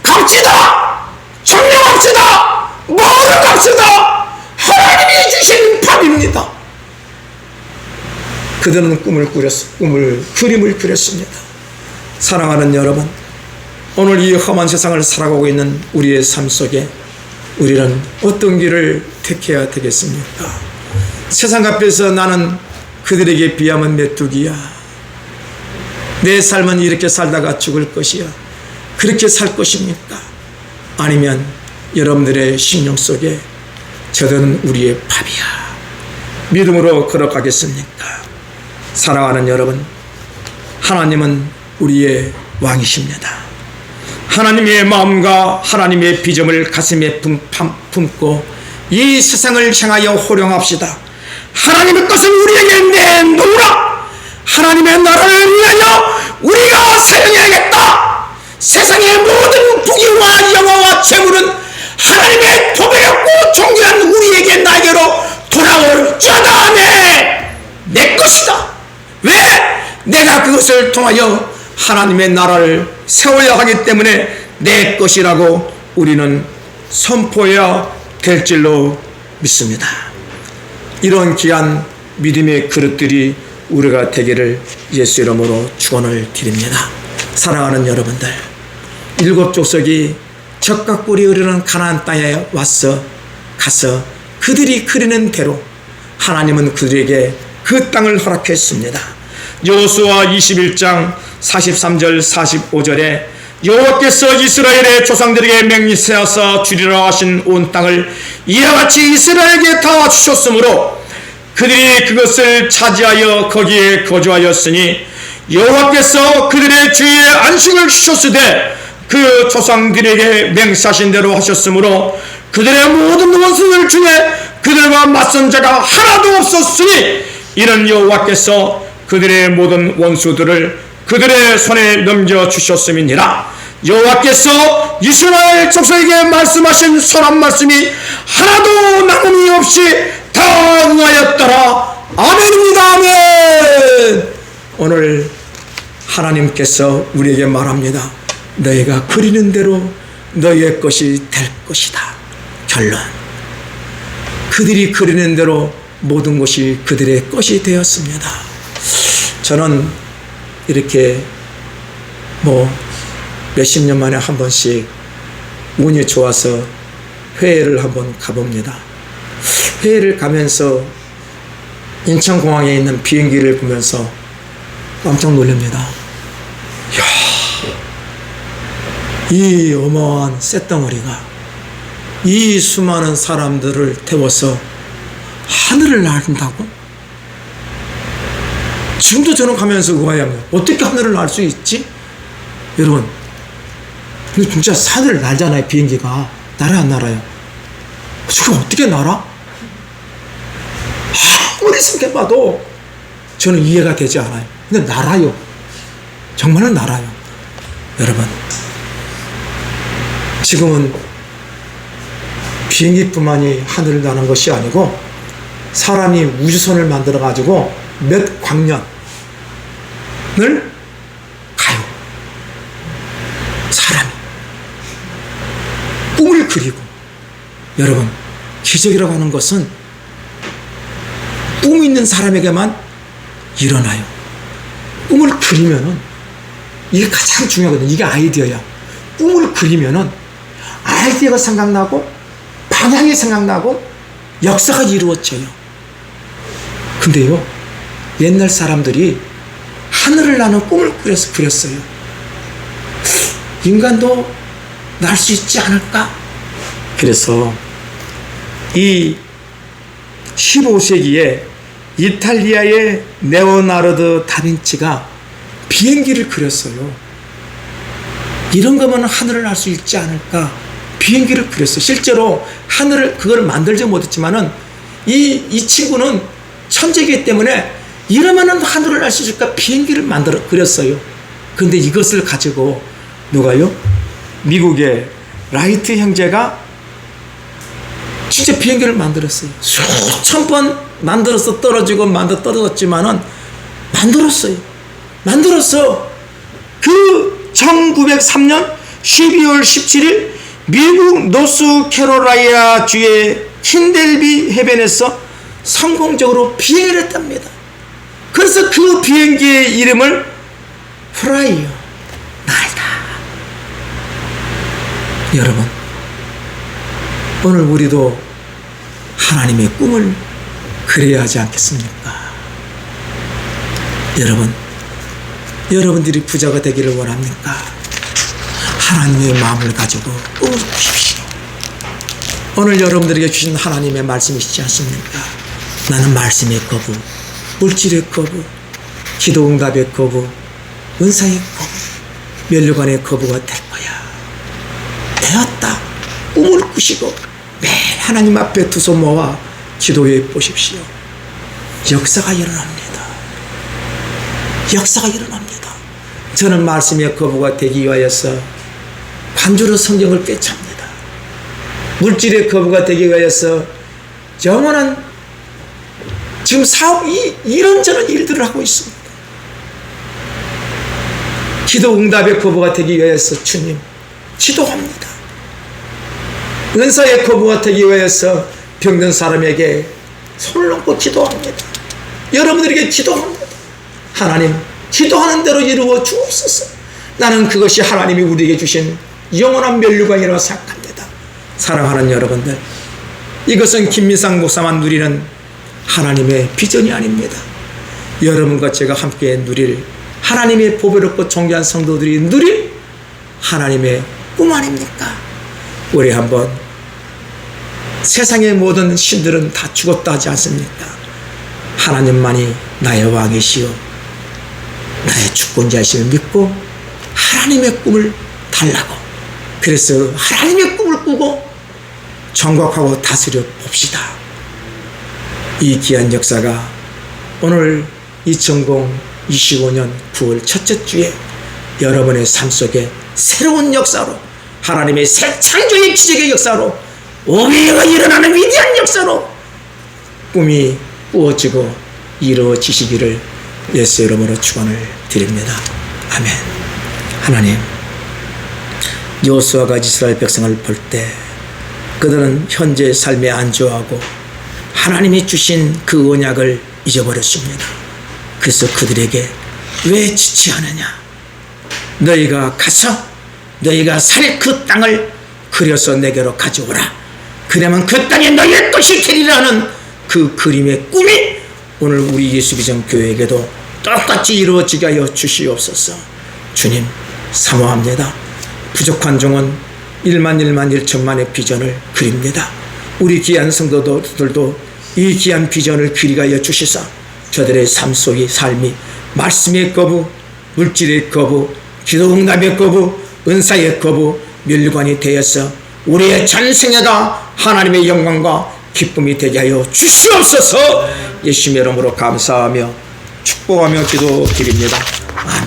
갑시다. 점령합시다. 먹으러 갑시다. 하나님이 주신 밥입니다. 그들은 그림을 그렸습니다. 사랑하는 여러분, 오늘 이 험한 세상을 살아가고 있는 우리의 삶 속에 우리는 어떤 길을 택해야 되겠습니까? 세상 앞에서 나는 그들에게 비하면 메뚜기야, 내 삶은 이렇게 살다가 죽을 것이야, 그렇게 살 것입니까? 아니면 여러분들의 심령 속에 저들은 우리의 밥이야, 믿음으로 걸어가겠습니까? 사랑하는 여러분, 하나님은 우리의 왕이십니다. 하나님의 마음과 하나님의 비전을 가슴에 품고 이 세상을 향하여 호령합시다. 하나님의 것을 우리에게 내놓으라. 하나님의 나라를 위하여 우리가 사용해야겠다. 세상의 모든 부귀와 영화와 재물은 하나님의 보배롭고 존귀한 우리에게 나에게로 돌아올지어다. 내 것이다. 왜? 내가 그것을 통하여 하나님의 나라를 세워야 하기 때문에 내 것이라고 우리는 선포해야 될 줄로 믿습니다. 이런 귀한 믿음의 그릇들이 우리가 되기를 예수 이름으로 축원을 드립니다. 사랑하는 여러분들, 일곱 족속이 적과 꿀이 흐르는 가나안 땅에 가서 그들이 그리는 대로 하나님은 그들에게 그 땅을 허락했습니다. 여호수아 21장 43절 45절에 여호와께서 이스라엘의 조상들에게 맹세하사 주리라 하신 온 땅을 이와 같이 이스라엘에게 다 주셨으므로 그들이 그것을 차지하여 거기에 거주하였으니 여호와께서 그들의 주위에 안식을 주셨으되 그 조상들에게 맹세하신 대로 하셨으므로 그들의 모든 원수들 중에 그들과 맞선 자가 하나도 없었으니 이는 여호와께서 그들의 모든 원수들을 그들의 손에 넘겨주셨음이니라. 여호와께서 이스라엘 족속에게 말씀하신 선한 말씀이 하나도 남음이 없이 다 응하였더라. 아멘입니다. 아멘. 오늘 하나님께서 우리에게 말합니다. 너희가 그리는 대로 너희의 것이 될 것이다. 결론, 그들이 그리는 대로 모든 것이 그들의 것이 되었습니다. 저는 이렇게 몇십 년 만에 한 번씩 운이 좋아서 회의를 한번 가봅니다. 회의를 가면서 인천공항에 있는 비행기를 보면서 깜짝 놀랍니다. 이야, 이 어마어마한 쇳덩어리가 이 수많은 사람들을 태워서 하늘을 날린다고? 지금도 저는 가면서 의아해합니다. 어떻게 하늘을 날 수 있지? 여러분, 이거 진짜 하늘을 날잖아요. 비행기가 날아요, 안 날아요? 저게 어떻게 날아? 아무리 생각해봐도 저는 이해가 되지 않아요. 근데 날아요. 정말로 날아요. 여러분, 지금은 비행기뿐만이 하늘을 나는 것이 아니고 사람이 우주선을 만들어 가지고 몇 광년을 가요. 사람이 꿈을 그리고. 여러분, 기적이라고 하는 것은 꿈 있는 사람에게만 일어나요. 꿈을 그리면은 이게 가장 중요하거든요. 이게 아이디어야. 꿈을 그리면은 아이디어가 생각나고 방향이 생각나고 역사가 이루어져요. 근데요, 옛날 사람들이 하늘을 나는 꿈을 그렸어요. 인간도 날 수 있지 않을까? 그래서 이 15세기에 이탈리아의 레오나르도 다빈치가 비행기를 그렸어요. 이런 거면 하늘을 날 수 있지 않을까? 비행기를 그렸어요. 실제로 하늘을, 그걸 만들지 못했지만은 이 친구는 천재이기 때문에 이러면은 하늘을 날 수 있을까? 비행기를 그렸어요. 근데 이것을 가지고 누가요? 미국의 라이트 형제가 진짜 비행기를 만들었어요. 수천 번 만들어서 떨어지고 떨어졌지만은 만들었어. 그 1903년 12월 17일 미국 노스캐롤라이나 주의 킨델비 해변에서 성공적으로 비행을 했답니다. 그래서 그 비행기의 이름을 프라이어, 날다. 여러분, 오늘 우리도 하나님의 꿈을 그려야 하지 않겠습니까? 여러분, 여러분들이 부자가 되기를 원합니까? 하나님의 마음을 가지고 꿈을 꾸십시오. 오늘 여러분들에게 주신 하나님의 말씀이시지 않습니까? 나는 말씀의 거부, 물질의 거부, 기도 응답의 거부, 은사의 거부, 면류관의 거부가 될 거야. 되었다. 꿈을 꾸시고 매일 하나님 앞에 두 손 모아 기도해 보십시오. 역사가 일어납니다. 역사가 일어납니다. 저는 말씀의 거부가 되기 위하여서 관주로 성경을 꿰찹니다. 물질의 거부가 되기 위하여서 영원한 지금 이런저런 일들을 하고 있습니다. 기도 응답의 거부가 되기 위하여서 주님 기도합니다. 은사의 거부가 되기 위하여서 병든 사람에게 손을 얹고 기도합니다. 여러분들에게 기도합니다. 하나님, 기도하는 대로 이루어 주옵소서. 나는 그것이 하나님이 우리에게 주신 영원한 면류관이라고 생각합니다. 사랑하는 여러분들, 이것은 김미상 목사만 누리는 하나님의 비전이 아닙니다. 여러분과 제가 함께 누릴 하나님의 보배롭고 존귀한 성도들이 누릴 하나님의 꿈 아닙니까? 우리 한번, 세상의 모든 신들은 다 죽었다 하지 않습니까? 하나님만이 나의 왕이시오, 나의 주권자이심을 믿고 하나님의 꿈을 달라고, 그래서 하나님의 꿈을 꾸고 정복하고 다스려 봅시다. 이 귀한 역사가 오늘 2025년 9월 첫째 주에 여러분의 삶 속에 새로운 역사로, 하나님의 새 창조의 기적의 역사로, 오미가 일어나는 위대한 역사로 꿈이 꾸어지고 이루어지시기를 예수 이름으로 축원을 드립니다. 아멘. 하나님, 여호수아가 이스라엘 백성을 볼 때 그들은 현재의 삶에 안주하고 하나님이 주신 그 언약을 잊어버렸습니다. 그래서 그들에게 왜 지체하느냐? 너희가 가서 너희가 살 그 땅을 그려서 내게로 가져오라. 그러면 그 땅에 너희의 것이 되리라는 그 그림의 꿈이 오늘 우리 예수비전 교회에게도 똑같이 이루어지게 하여 주시옵소서. 주님 사모합니다. 부족한 종은 1만 1천만의 비전을 그립니다. 우리 귀한 성도들도 이 귀한 비전을 그리게 하여 주시사 저들의 삶 속의 삶이 말씀의 거부, 물질의 거부, 기도 응답의 거부, 은사의 거부, 멸관이 되어서 우리의 전생애가 하나님의 영광과 기쁨이 되게 하여 주시옵소서. 예수님의 이름으로 감사하며 축복하며 기도드립니다. 아멘.